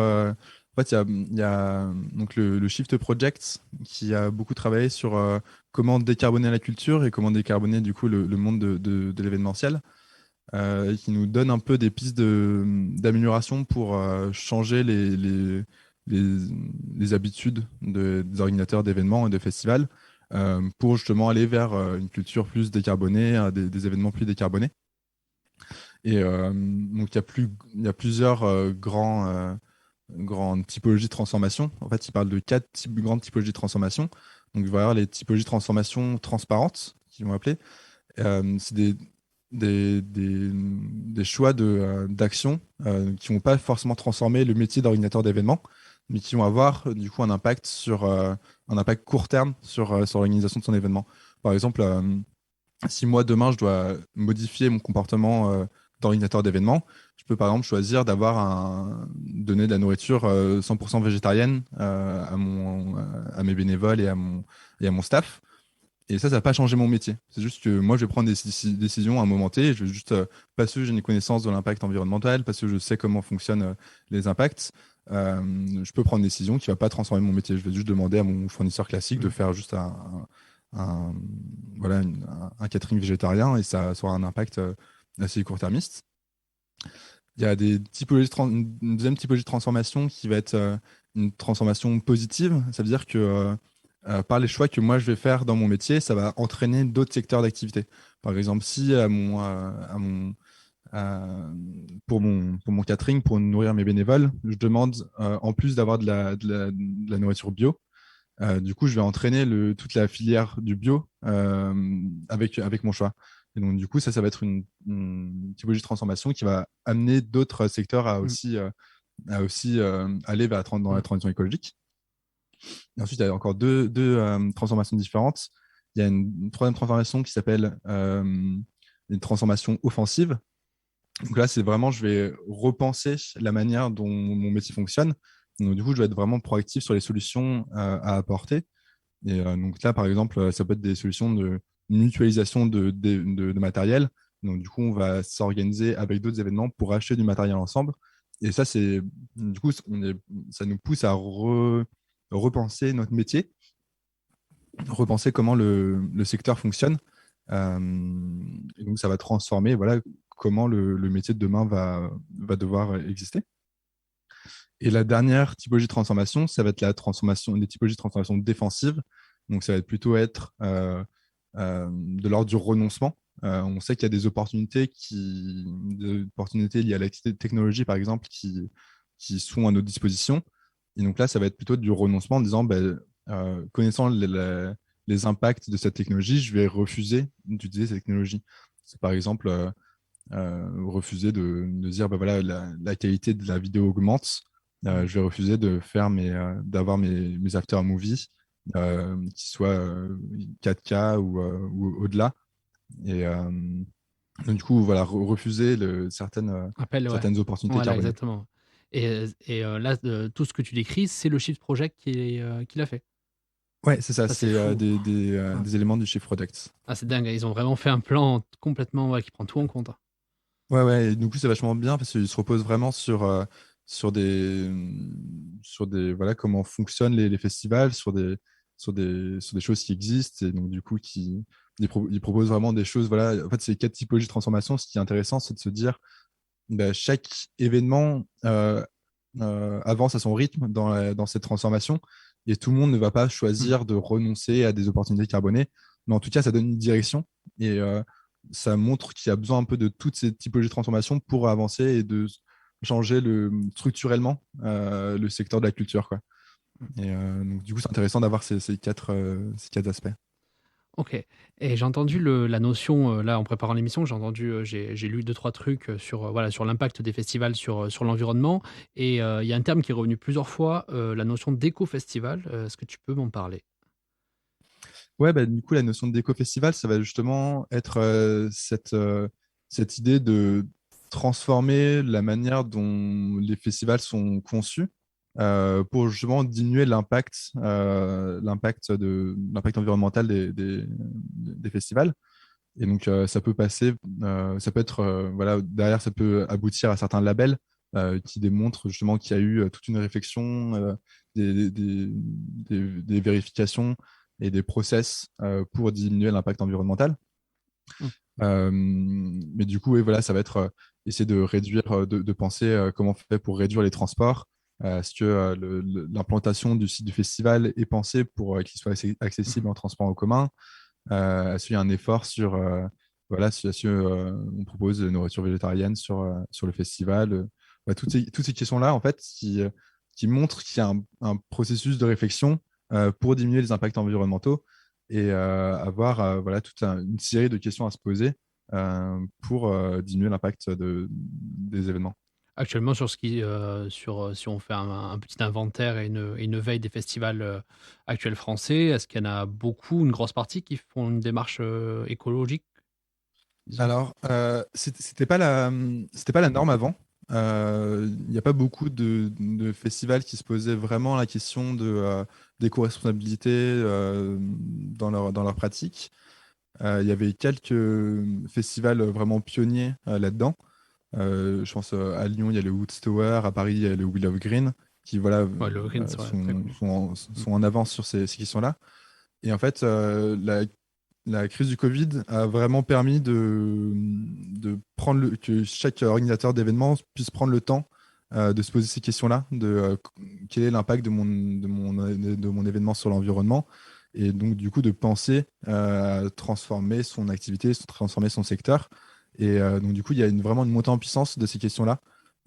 En fait, il y a donc le Shift Project qui a beaucoup travaillé sur comment décarboner la culture et comment décarboner du coup le monde de l'événementiel, et qui nous donne un peu des pistes d'amélioration pour changer les, les habitudes des organisateurs d'événements et de festivals, pour justement aller vers une culture plus décarbonée, des événements plus décarbonés. Et donc, il y a plusieurs grandes typologies de transformation. En fait, il parle de quatre grandes typologies de transformation. Donc, il va y avoir les typologies de transformation transparentes, qu'ils vont appeler. C'est des choix d'action qui ne vont pas forcément transformer le métier d'organisateur d'événements, mais qui vont avoir du coup un impact un impact court terme sur l'organisation de son événement. Par exemple, si moi demain je dois modifier mon comportement d'organisateur d'événements, je peux par exemple choisir donner de la nourriture 100% végétarienne à mes bénévoles et à mon staff. Et ça va pas changer mon métier. C'est juste que moi, je vais prendre des décisions à un moment T. Je vais juste, parce que j'ai une connaissance de l'impact environnemental, parce que je sais comment fonctionnent les impacts, je peux prendre une décision qui va pas transformer mon métier. Je vais juste demander à mon fournisseur classique de faire juste un- voilà, un catering végétarien, et ça aura un impact assez court-termiste. Il y a une deuxième typologie de transformation qui va être une transformation positive. Ça veut dire que par les choix que moi je vais faire dans mon métier, ça va entraîner d'autres secteurs d'activité. Par exemple, si à- pour mon catering, pour nourrir mes bénévoles, je demande, en plus d'avoir de la nourriture bio, du coup, je vais entraîner toute la filière du bio avec mon choix. Et donc, du coup, ça va être une typologie de transformation qui va amener d'autres secteurs à aussi aller dans la transition écologique. Et ensuite, il y a encore deux transformations différentes. Il y a une troisième transformation qui s'appelle une transformation offensive. Donc là, c'est vraiment, je vais repenser la manière dont mon métier fonctionne. Donc, du coup, je vais être vraiment proactif sur les solutions à apporter. Et donc là, par exemple, ça peut être des solutions de mutualisation de matériel. Donc, du coup, on va s'organiser avec d'autres événements pour acheter du matériel ensemble. Et ça, du coup, ça nous pousse à repenser notre métier, repenser comment le secteur fonctionne. Et donc, ça va transformer, voilà, comment le métier de demain va devoir exister. Et la dernière typologie de transformation, ça va être les typologies de transformation défensive. Donc, ça va plutôt être de l'ordre du renoncement. On sait qu'il y a des opportunités liées à la technologie, par exemple, qui sont à notre disposition. Et donc là, ça va être plutôt du renoncement en disant, ben, connaissant les impacts de cette technologie, je vais refuser d'utiliser cette technologie. C'est par exemple refuser de dire, ben voilà, la qualité de la vidéo augmente. Je vais refuser d'avoir mes after movies qui soient 4K ou au-delà. Et donc, du coup, voilà, refuser Appel, ouais. certaines opportunités Voilà, carbonées. exactement. Et là, tout ce que tu décris, c'est le Shift Project qui l'a fait. Ouais, c'est ça, Ça, c'est c'est fou. Ah. des éléments du Shift Product. Ah, c'est dingue. Ils ont vraiment fait un plan complètement, ouais, qui prend tout en compte. Ouais, ouais, et du coup, c'est vachement bien parce qu'il se repose vraiment sur voilà, comment fonctionnent les festivals, sur des choses qui existent. Et donc, du coup, il propose vraiment des choses. Voilà, en fait, c'est quatre typologies de transformation. Ce qui est intéressant, c'est de se dire, bah, chaque événement avance à son rythme dans cette transformation, et tout le monde ne va pas choisir de renoncer à des opportunités carbonées, mais en tout cas, ça donne une direction, et ça montre qu'il y a besoin un peu de toutes ces typologies de transformation pour avancer et de changer structurellement le secteur de la culture, quoi. Et donc, du coup, c'est intéressant d'avoir ces quatre aspects. Ok. Et j'ai entendu la notion, là, en préparant l'émission, j'ai lu deux, trois trucs voilà, sur l'impact des festivals sur l'environnement. Et il y a un terme qui est revenu plusieurs fois, la notion d'éco-festival. Est-ce que tu peux m'en parler? Ouais, bah, du coup, la notion d'éco-festival, ça va justement être cette idée de transformer la manière dont les festivals sont conçus pour justement diminuer l'impact environnemental des festivals. Et donc, ça peut être, voilà, derrière, ça peut aboutir à certains labels. qui démontrent justement qu'il y a eu toute une réflexion, des vérifications et des process pour diminuer l'impact environnemental. Mais du coup, voilà, ça va être essayer de réduire, de penser comment on fait pour réduire les transports. Est-ce que l'implantation du site du festival est pensée pour qu'il soit accessible en transport en commun? Est-ce qu'il y a un effort sur, voilà, si on propose de la nourriture végétarienne sur le festival? Toutes ces questions-là, en fait, qui montrent qu'il y a un processus de réflexion pour diminuer les impacts environnementaux et avoir voilà, toute une série de questions à se poser pour diminuer l'impact des événements. Actuellement, si on fait un petit inventaire et une veille des festivals actuels français, est-ce qu'il y en a beaucoup, une grosse partie, qui font une démarche écologique, disons? Alors, c'était pas la norme avant. Il n'y a pas beaucoup de festivals qui se posaient vraiment la question d'éco-responsabilité dans leur pratique. Il y avait quelques festivals vraiment pionniers là-dedans. Je pense à Lyon, il y a le Woodstower, à Paris, il y a le Wheel of Green, qui voilà, Ouais, le Green, c'est vrai, très cool. sont en avance sur ces questions-là. Et en fait, la crise du Covid a vraiment permis de prendre que chaque organisateur d'événements puisse prendre le temps de se poser ces questions-là, quel est l'impact de mon événement sur l'environnement, et donc du coup de penser à transformer son activité, transformer son secteur. Et donc du coup, il y a vraiment une montée en puissance de ces questions-là.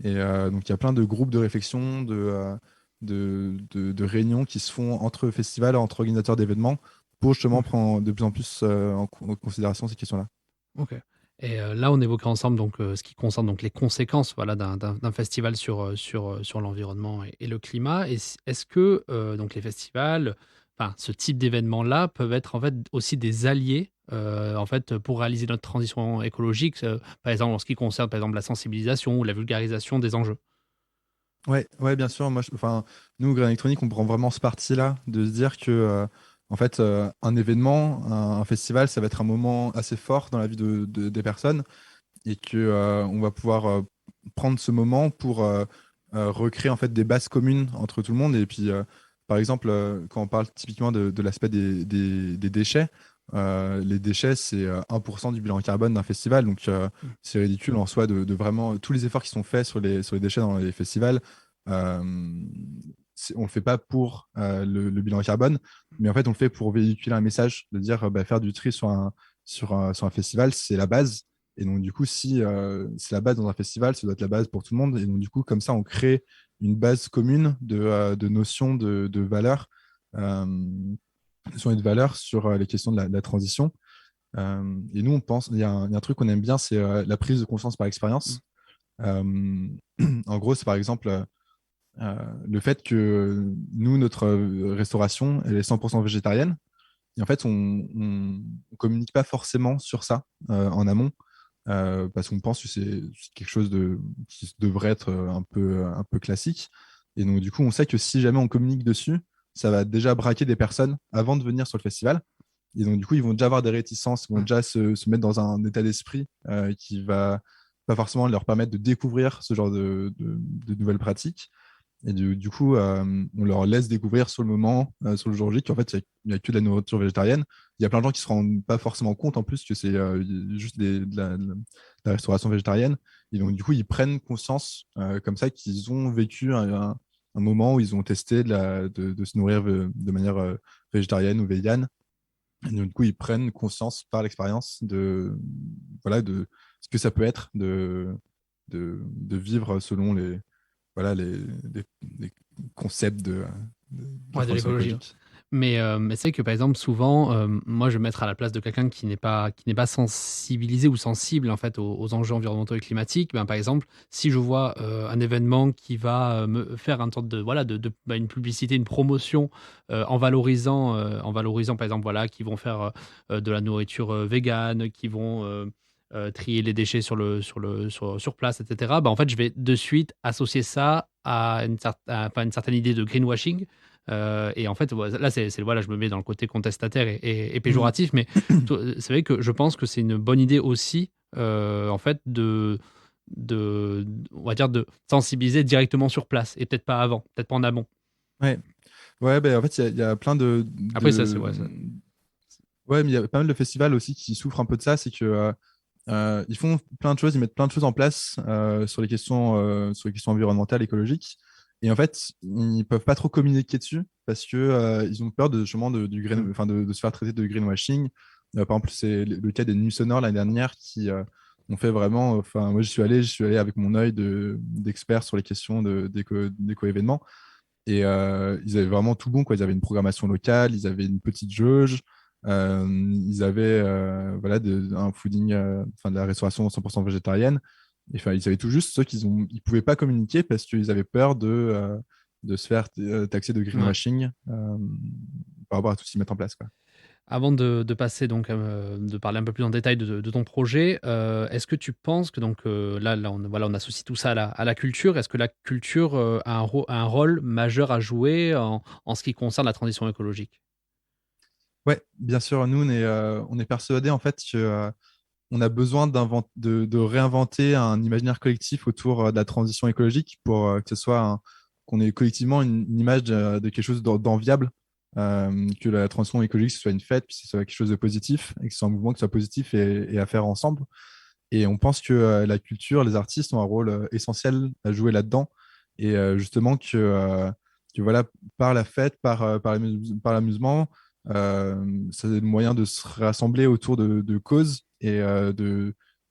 Et donc il y a plein de groupes de réflexion, de réunions qui se font entre festivals, entre organisateurs d'événements, pour justement prendre de plus en plus en considération ces questions-là. Ok. Et là, on évoquera ensemble donc, ce qui concerne donc, les conséquences, voilà, d'un festival sur l'environnement et le climat. Est-ce que donc, les festivals, enfin, ce type d'événements-là, peuvent être en fait aussi des alliés en fait, pour réaliser notre transition écologique, par exemple en ce qui concerne par exemple, la sensibilisation ou la vulgarisation des enjeux? Ouais, bien sûr. Enfin, nous, Grain Électronique, on prend vraiment ce parti-là de se dire que, en fait, un événement, un festival, ça va être un moment assez fort dans la vie des personnes, et que on va pouvoir prendre ce moment pour recréer en fait des bases communes entre tout le monde. Et puis, par exemple, quand on parle typiquement de l'aspect des déchets, les déchets, c'est 1% du bilan carbone d'un festival. Donc, c'est ridicule en soi de vraiment tous les efforts qui sont faits sur les déchets dans les festivals. euh, on le fait pas pour le bilan carbone, mais en fait, on le fait pour véhiculer un message de dire faire du tri sur un festival, c'est la base. Et donc, du coup, si c'est la base dans un festival, ça doit être la base pour tout le monde. Et donc, du coup, comme ça, on crée une base commune de notions, de valeurs, sur les questions de la transition. Et nous, on pense, il y a un truc qu'on aime bien, c'est la prise de conscience par expérience. En gros, c'est par exemple le fait que nous, notre restauration, elle est 100% végétarienne. Et en fait, on ne communique pas forcément sur ça en amont, parce qu'on pense que c'est quelque chose qui devrait être un peu classique. Et donc, du coup, on sait que si jamais on communique dessus, ça va déjà braquer des personnes avant de venir sur le festival. Et donc, du coup, ils vont déjà avoir des réticences, ils vont déjà se mettre dans un état d'esprit qui va pas forcément leur permettre de découvrir ce genre de nouvelles pratiques. Et du coup, on leur laisse découvrir sur le moment, sur le jour J, qu'en fait, il n'y a que de la nourriture végétarienne. Il y a plein de gens qui ne se rendent pas forcément compte en plus que c'est juste de la restauration végétarienne. Et donc, du coup, ils prennent conscience comme ça qu'ils ont vécu un moment où ils ont testé de se nourrir de manière végétarienne ou végane. Et donc, du coup, ils prennent conscience par l'expérience voilà, de ce que ça peut être de vivre selon les concepts la Ouais, de transition l'écologie, ouais. écologique. Mais c'est que par exemple, souvent, moi, je vais me mettre à la place de quelqu'un qui n'est pas sensibilisé ou sensible en fait aux enjeux environnementaux et climatiques. Ben, par exemple, si je vois un événement qui va me faire une sorte de voilà une publicité, une promotion en valorisant par exemple voilà qui vont faire de la nourriture végane, qui vont trier les déchets sur place, etc. Bah, en fait, je vais de suite associer ça à une certaine idée de greenwashing. Et en fait, voilà, là, voilà, je me mets dans le côté contestataire et péjoratif, mais c'est vrai que je pense que c'est une bonne idée aussi, en fait, on va dire, de sensibiliser directement sur place et peut-être pas avant, peut-être pas en amont. Ouais, ouais, ben en fait, il y a plein Après, ça, c'est ouais, ça. Ouais, mais il y a pas mal de festivals aussi qui souffrent un peu de ça, c'est que ils font plein de choses, ils mettent plein de choses en place sur les questions environnementales, écologiques. Et en fait, ils peuvent pas trop communiquer dessus parce que ils ont peur justement de se faire traiter de greenwashing. Par exemple, c'est le cas des Nuits Sonores l'année dernière qui ont fait vraiment. Enfin, moi, j'y suis allé avec mon œil d'expert sur les questions d'éco-événements. Et ils avaient vraiment tout bon, quoi. Ils avaient une programmation locale, ils avaient une petite jauge, ils avaient voilà, un fooding, enfin, de la restauration 100% végétarienne. Et, enfin, ils avaient tout juste, ceux ils pouvaient pas communiquer parce qu'ils avaient peur de se faire taxer de Ouais. greenwashing par rapport à tout ce qu'ils mettent en place, quoi. Avant de passer donc de parler un peu plus en détail de ton projet, est-ce que tu penses que donc là voilà, on associe tout ça à la culture. Est-ce que la culture a un rôle majeur à jouer en ce qui concerne la transition écologique? Ouais, bien sûr, nous, on est persuadés en fait que on a besoin de réinventer un imaginaire collectif autour de la transition écologique pour que ce soit qu'on ait collectivement une image de quelque chose d'enviable, que la transition écologique ce soit une fête, puis que ce soit quelque chose de positif et que ce soit un mouvement qui soit positif et à faire ensemble. Et on pense que la culture, les artistes ont un rôle essentiel à jouer là-dedans. Et justement que voilà, par la fête, par l'amusement, c'est le moyen de se rassembler autour de causes et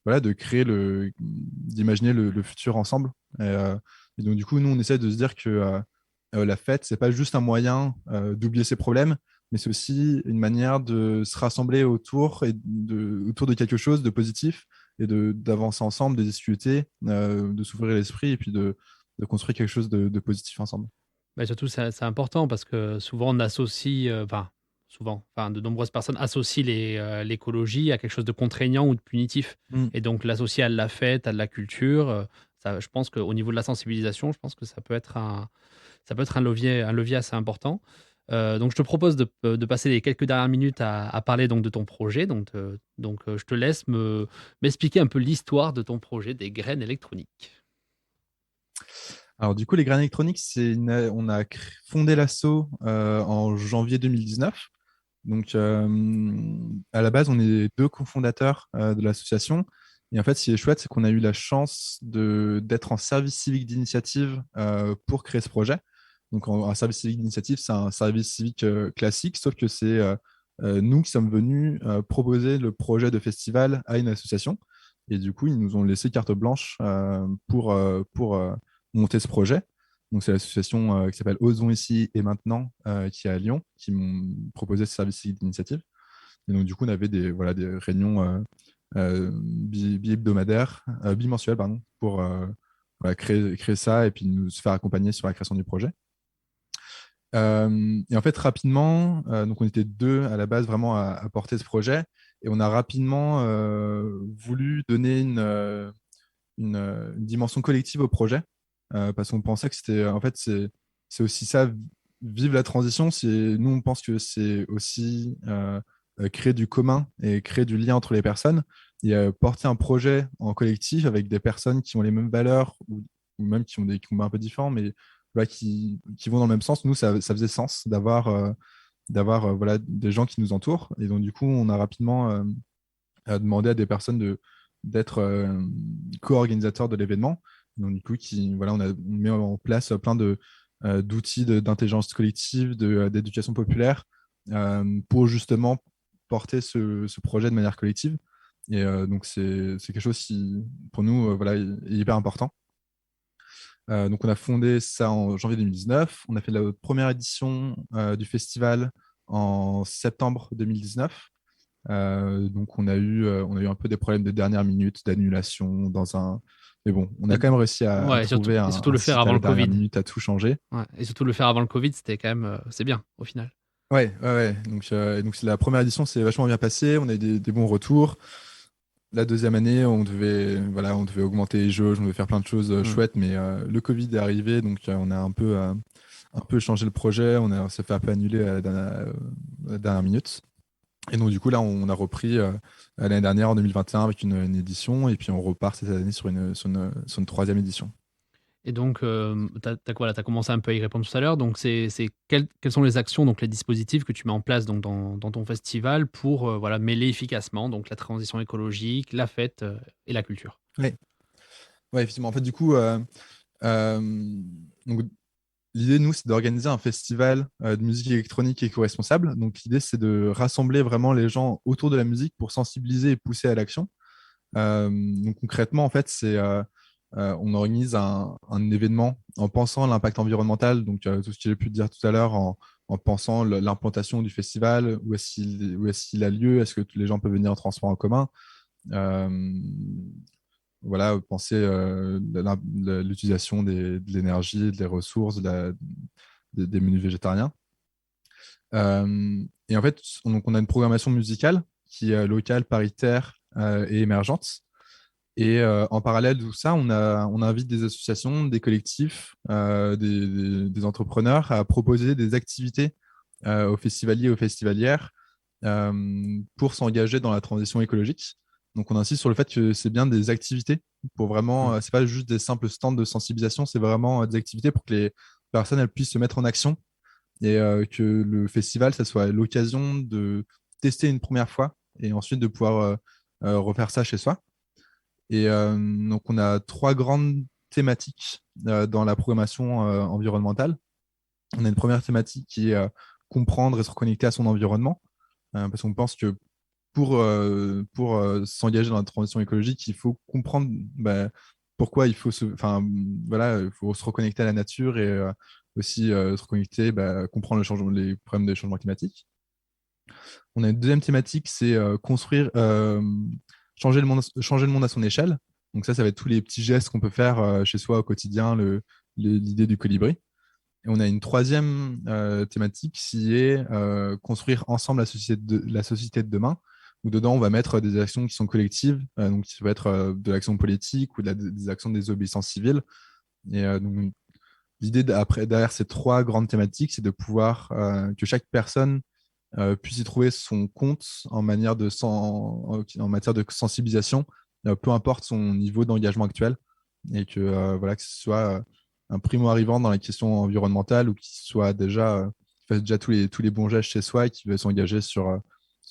voilà, d'imaginer le futur ensemble. Et donc, du coup, nous, on essaie de se dire que la fête, c'est pas juste un moyen d'oublier ses problèmes, mais c'est aussi une manière de se rassembler autour de quelque chose de positif et d'avancer ensemble, de discuter, de s'ouvrir l'esprit et puis de construire quelque chose de positif ensemble. Bah, surtout, c'est important parce que souvent on associe, enfin de nombreuses personnes associent l'écologie à quelque chose de contraignant ou de punitif. Mm. Et donc l'associer à la fête, à de la culture, ça, je pense qu'au niveau de la sensibilisation, je pense que ça peut être un levier assez important. Donc je te propose de passer les quelques dernières minutes à parler donc de ton projet. Je te laisse m'expliquer un peu l'histoire de ton projet des graines électroniques. Alors, du coup, les graines électroniques, on a fondé l'asso en janvier 2019. Donc, à la base, on est deux cofondateurs de l'association. Et en fait, ce qui est chouette, c'est qu'on a eu la chance d'être en service civique d'initiative pour créer ce projet. Donc, un service civique d'initiative, c'est un service civique classique, sauf que c'est nous qui sommes venus proposer le projet de festival à une association. Et du coup, ils nous ont laissé carte blanche pour monter ce projet. Donc, c'est l'association qui s'appelle Osons ici et maintenant, qui est à Lyon, qui m'ont proposé ce service d'initiative. Et donc, du coup, on avait voilà, des réunions bi-hebdomadaires, bimensuelles, pardon, pour voilà, créer ça et puis nous faire accompagner sur la création du projet. Et en fait, rapidement, donc on était deux à la base vraiment à porter ce projet. Et on a rapidement voulu donner une dimension collective au projet parce qu'on pensait que c'était, en fait, c'est aussi ça, vivre la transition. Nous, on pense que c'est aussi créer du commun et créer du lien entre les personnes et porter un projet en collectif avec des personnes qui ont les mêmes valeurs ou même qui ont des combats un peu différents, mais voilà, qui vont dans le même sens. Nous, ça faisait sens d'avoir voilà, des gens qui nous entourent. Et donc, du coup, on a rapidement demandé à des personnes d'être co-organisateurs de l'événement. Donc, du coup, voilà, on met en place plein d'outils d'intelligence collective, d'éducation populaire pour justement porter ce projet de manière collective. Et donc, c'est quelque chose qui, pour nous, voilà, est hyper important. Donc, on a fondé ça en janvier 2019. On a fait la première édition du festival en septembre 2019. Donc, on a eu un peu des problèmes de dernière minute, d'annulation Mais bon, on a quand même réussi à Ouais, trouver et surtout un le faire site à avant la le dernière Covid. minute, à tout changer. Ouais, et surtout le faire avant le Covid, c'était quand même, c'est bien au final. Ouais, ouais, ouais. Donc c'est la première édition, c'est vachement bien passé. On a eu des bons retours. La deuxième année, voilà, on devait augmenter les jauges, on devait faire plein de choses chouettes, mais le Covid est arrivé, donc on a un peu changé le projet. On s'est fait un peu annuler à la dernière minute. Et donc, du coup, là, on a repris l'année dernière, en 2021, avec une édition, et puis on repart cette année sur une troisième édition. Et donc, t'as quoi là? T'as commencé un peu à y répondre tout à l'heure. Donc, quelles sont les actions, donc les dispositifs que tu mets en place donc, dans ton festival pour voilà, mêler efficacement donc, la transition écologique, la fête et la culture? Oui, ouais, effectivement. En fait, du coup, euh, donc, l'idée, nous, c'est d'organiser un festival de musique électronique éco-responsable. Donc, l'idée, c'est de rassembler vraiment les gens autour de la musique pour sensibiliser et pousser à l'action. Donc, concrètement, en fait, on organise un événement en pensant à l'impact environnemental, donc tout ce que j'ai pu dire tout à l'heure, en pensant l'implantation du festival, où est-ce qu'il a lieu, est-ce que les gens peuvent venir en transport en commun. Euh, voilà, penser l'utilisation de l'énergie, des ressources, des menus végétariens. Et en fait, donc on a une programmation musicale qui est locale, paritaire et émergente. Et en parallèle de tout ça, on invite des associations, des collectifs, des entrepreneurs à proposer des activités aux festivaliers et aux festivalières pour s'engager dans la transition écologique. Donc, on insiste sur le fait que c'est bien des activités pour vraiment, c'est pas juste des simples stands de sensibilisation, c'est vraiment des activités pour que les personnes elles puissent se mettre en action et que le festival, ça soit l'occasion de tester une première fois et ensuite de pouvoir refaire ça chez soi. Et donc, on a trois grandes thématiques dans la programmation environnementale. On a une première thématique qui est comprendre et se reconnecter à son environnement, parce qu'on pense que pour s'engager dans la transition écologique, il faut comprendre pourquoi enfin, voilà, il faut se reconnecter à la nature et aussi se reconnecter, comprendre les problèmes des changements climatiques. On a une deuxième thématique, c'est changer le monde à son échelle. Donc ça va être tous les petits gestes qu'on peut faire chez soi au quotidien, l'idée du colibri. Et on a une troisième thématique qui est construire ensemble la société de demain, où dedans on va mettre des actions qui sont collectives, donc ça va être de l'action politique ou des actions de désobéissance civile. Et donc, l'idée derrière ces trois grandes thématiques, c'est de pouvoir que chaque personne puisse y trouver son compte en matière de sensibilisation, peu importe son niveau d'engagement actuel, et voilà, que ce soit un primo-arrivant dans la question environnementale ou qui soit qui fasse déjà tous les bons gestes chez soi et qui veut s'engager sur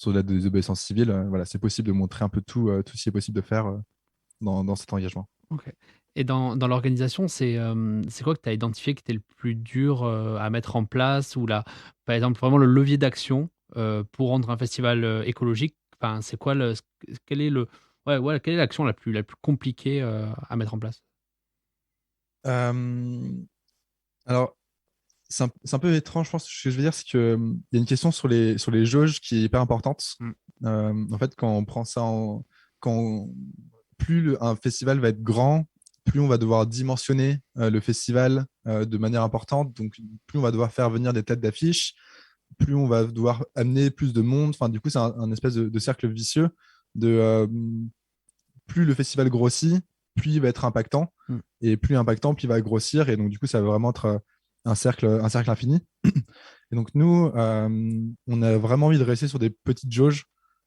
la désobéissance civile. Voilà, c'est possible de montrer un peu tout ce qui est possible de faire dans cet engagement. Ok. Et dans l'organisation, c'est quoi que tu as identifié qui était le plus dur à mettre en place ou par exemple, vraiment le levier d'action pour rendre un festival écologique? Enfin, c'est quoi quel est quelle est l'action la plus compliquée à mettre en place? Euh, alors, c'est un peu étrange, je pense. Ce que je veux dire, c'est qu'il y a une question sur les jauges qui est hyper importante. Mm. En fait, quand on prend ça plus un festival va être grand, plus on va devoir dimensionner le festival de manière importante. Donc, plus on va devoir faire venir des têtes d'affiche, plus on va devoir amener plus de monde. Enfin, du coup, c'est un espèce de cercle vicieux plus le festival grossit, plus il va être impactant. Mm. Et plus impactant, plus il va grossir. Et donc, du coup, ça va vraiment être un cercle infini. Et donc, nous, on a vraiment envie de rester sur des petites jauges.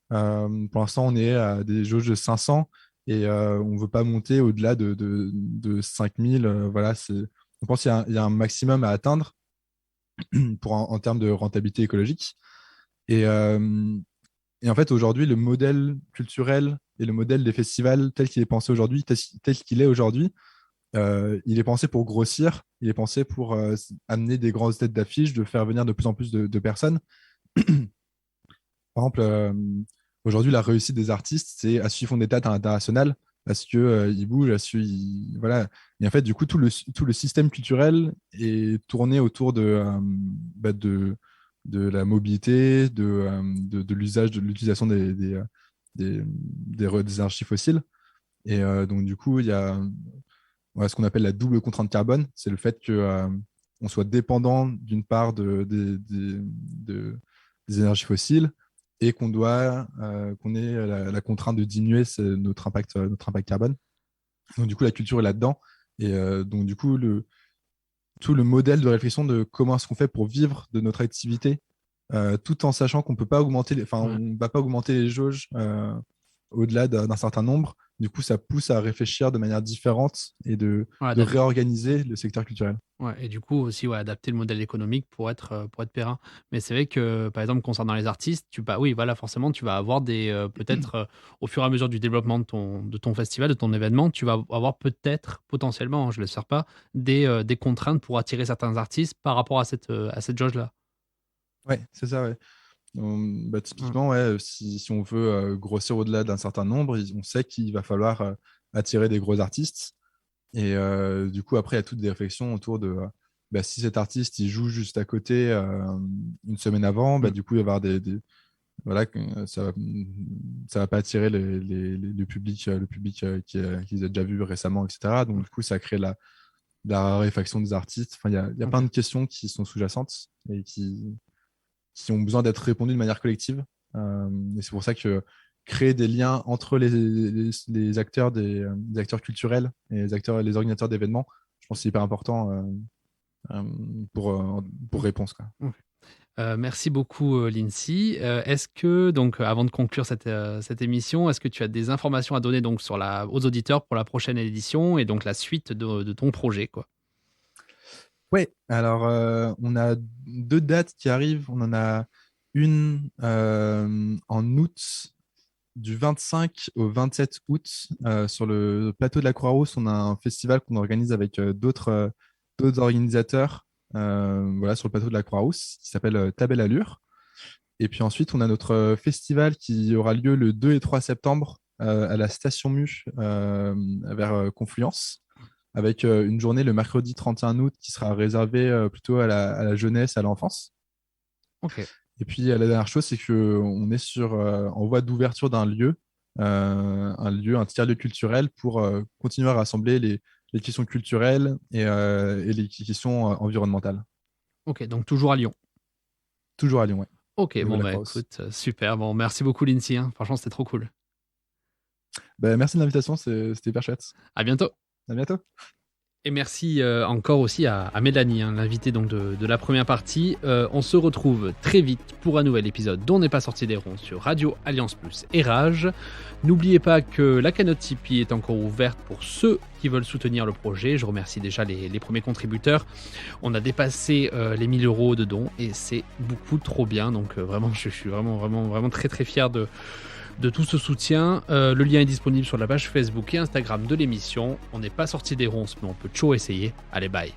Pour l'instant, on est à des jauges de 500 et on ne veut pas monter au-delà de 5000. Voilà, on pense qu'il y a un maximum à atteindre en termes de rentabilité écologique. Et, et en fait, aujourd'hui, le modèle culturel et le modèle des festivals tel qu'il est pensé aujourd'hui, tel qu'il est aujourd'hui, il est pensé pour grossir, il est pensé pour amener des grosses têtes d'affiche, de faire venir de plus en plus de personnes. Par exemple, aujourd'hui, la réussite des artistes, c'est à suivre des dates à l'international parce qu'ils bougent, voilà. Et en fait, du coup, tout le système culturel est tourné autour de la mobilité, de l'usage, de l'utilisation des énergies fossiles. Et donc, du coup, il y a ce qu'on appelle la double contrainte carbone. C'est le fait qu'on soit dépendant d'une part des énergies fossiles et qu'on ait la contrainte de diminuer notre impact carbone. Donc, du coup, la culture est là-dedans. Et donc, du coup, tout le modèle de réflexion de comment est-ce qu'on fait pour vivre de notre activité tout en sachant qu'on peut pas augmenter, on va pas augmenter les jauges au-delà d'un certain nombre. Du coup, ça pousse à réfléchir de manière différente et de réorganiser le secteur culturel. Ouais, et du coup aussi adapter le modèle économique pour être périn. Mais c'est vrai que, par exemple, concernant les artistes, forcément, tu vas avoir peut-être, au fur et à mesure du développement de ton festival, de ton événement, tu vas avoir peut-être, potentiellement, je ne l'espère pas, des contraintes pour attirer certains artistes par rapport à cette jauge-là. Ouais, c'est ça, ouais. Typiquement, si on veut grossir au-delà d'un certain nombre, on sait qu'il va falloir attirer des gros artistes. Et du coup, après, il y a toutes des réflexions autour de si cet artiste il joue juste à côté une semaine avant, du coup, il va y avoir voilà, ça va pas attirer le public qui les a déjà vus récemment, etc. Donc, du coup, ça crée la raréfaction des artistes. Enfin, il y a plein de questions qui sont sous-jacentes et qui ont besoin d'être répondues de manière collective. Et c'est pour ça que créer des liens entre les acteurs des acteurs culturels et les organisateurs d'événements, je pense que c'est hyper important pour réponse, quoi. Merci beaucoup, Lindsay. Est-ce que, donc, avant de conclure cette émission, est-ce que tu as des informations à donner donc, aux auditeurs pour la prochaine édition et donc la suite de ton projet, quoi? Oui, alors on a 2 dates qui arrivent. On en a une en août, du 25 au 27 août, sur le plateau de la Croix-Rousse. On a un festival qu'on organise avec d'autres organisateurs sur le plateau de la Croix-Rousse qui s'appelle Tabelle Allure. Et puis ensuite, on a notre festival qui aura lieu le 2 et 3 septembre à la Station Mu vers Confluence, avec une journée le mercredi 31 août qui sera réservée plutôt à la jeunesse, à l'enfance. Ok. Et puis la dernière chose, c'est qu'on est en voie d'ouverture d'un lieu, un tiers-lieu culturel pour continuer à rassembler les questions culturelles et les questions environnementales. Ok, donc toujours à Lyon. Toujours à Lyon, oui. Ok, écoute, super. Bon, merci beaucoup, Lindsay. Franchement, c'était trop cool. Merci de l'invitation, c'était hyper chouette. À bientôt. À bientôt. Et merci encore aussi à Mélanie, l'invitée donc de la première partie. On se retrouve très vite pour un nouvel épisode dont n'est pas sorti des ronds sur Radio Alliance Plus et Rage. N'oubliez pas que la cagnotte Tipeee est encore ouverte pour ceux qui veulent soutenir le projet. Je remercie déjà les premiers contributeurs. On a dépassé les 1 000 € de dons et c'est beaucoup trop bien. Donc vraiment, je suis vraiment très très fier de tout ce soutien. Le lien est disponible sur la page Facebook et Instagram de l'émission. On n'est pas sorti des ronces, mais on peut toujours essayer. Allez, bye.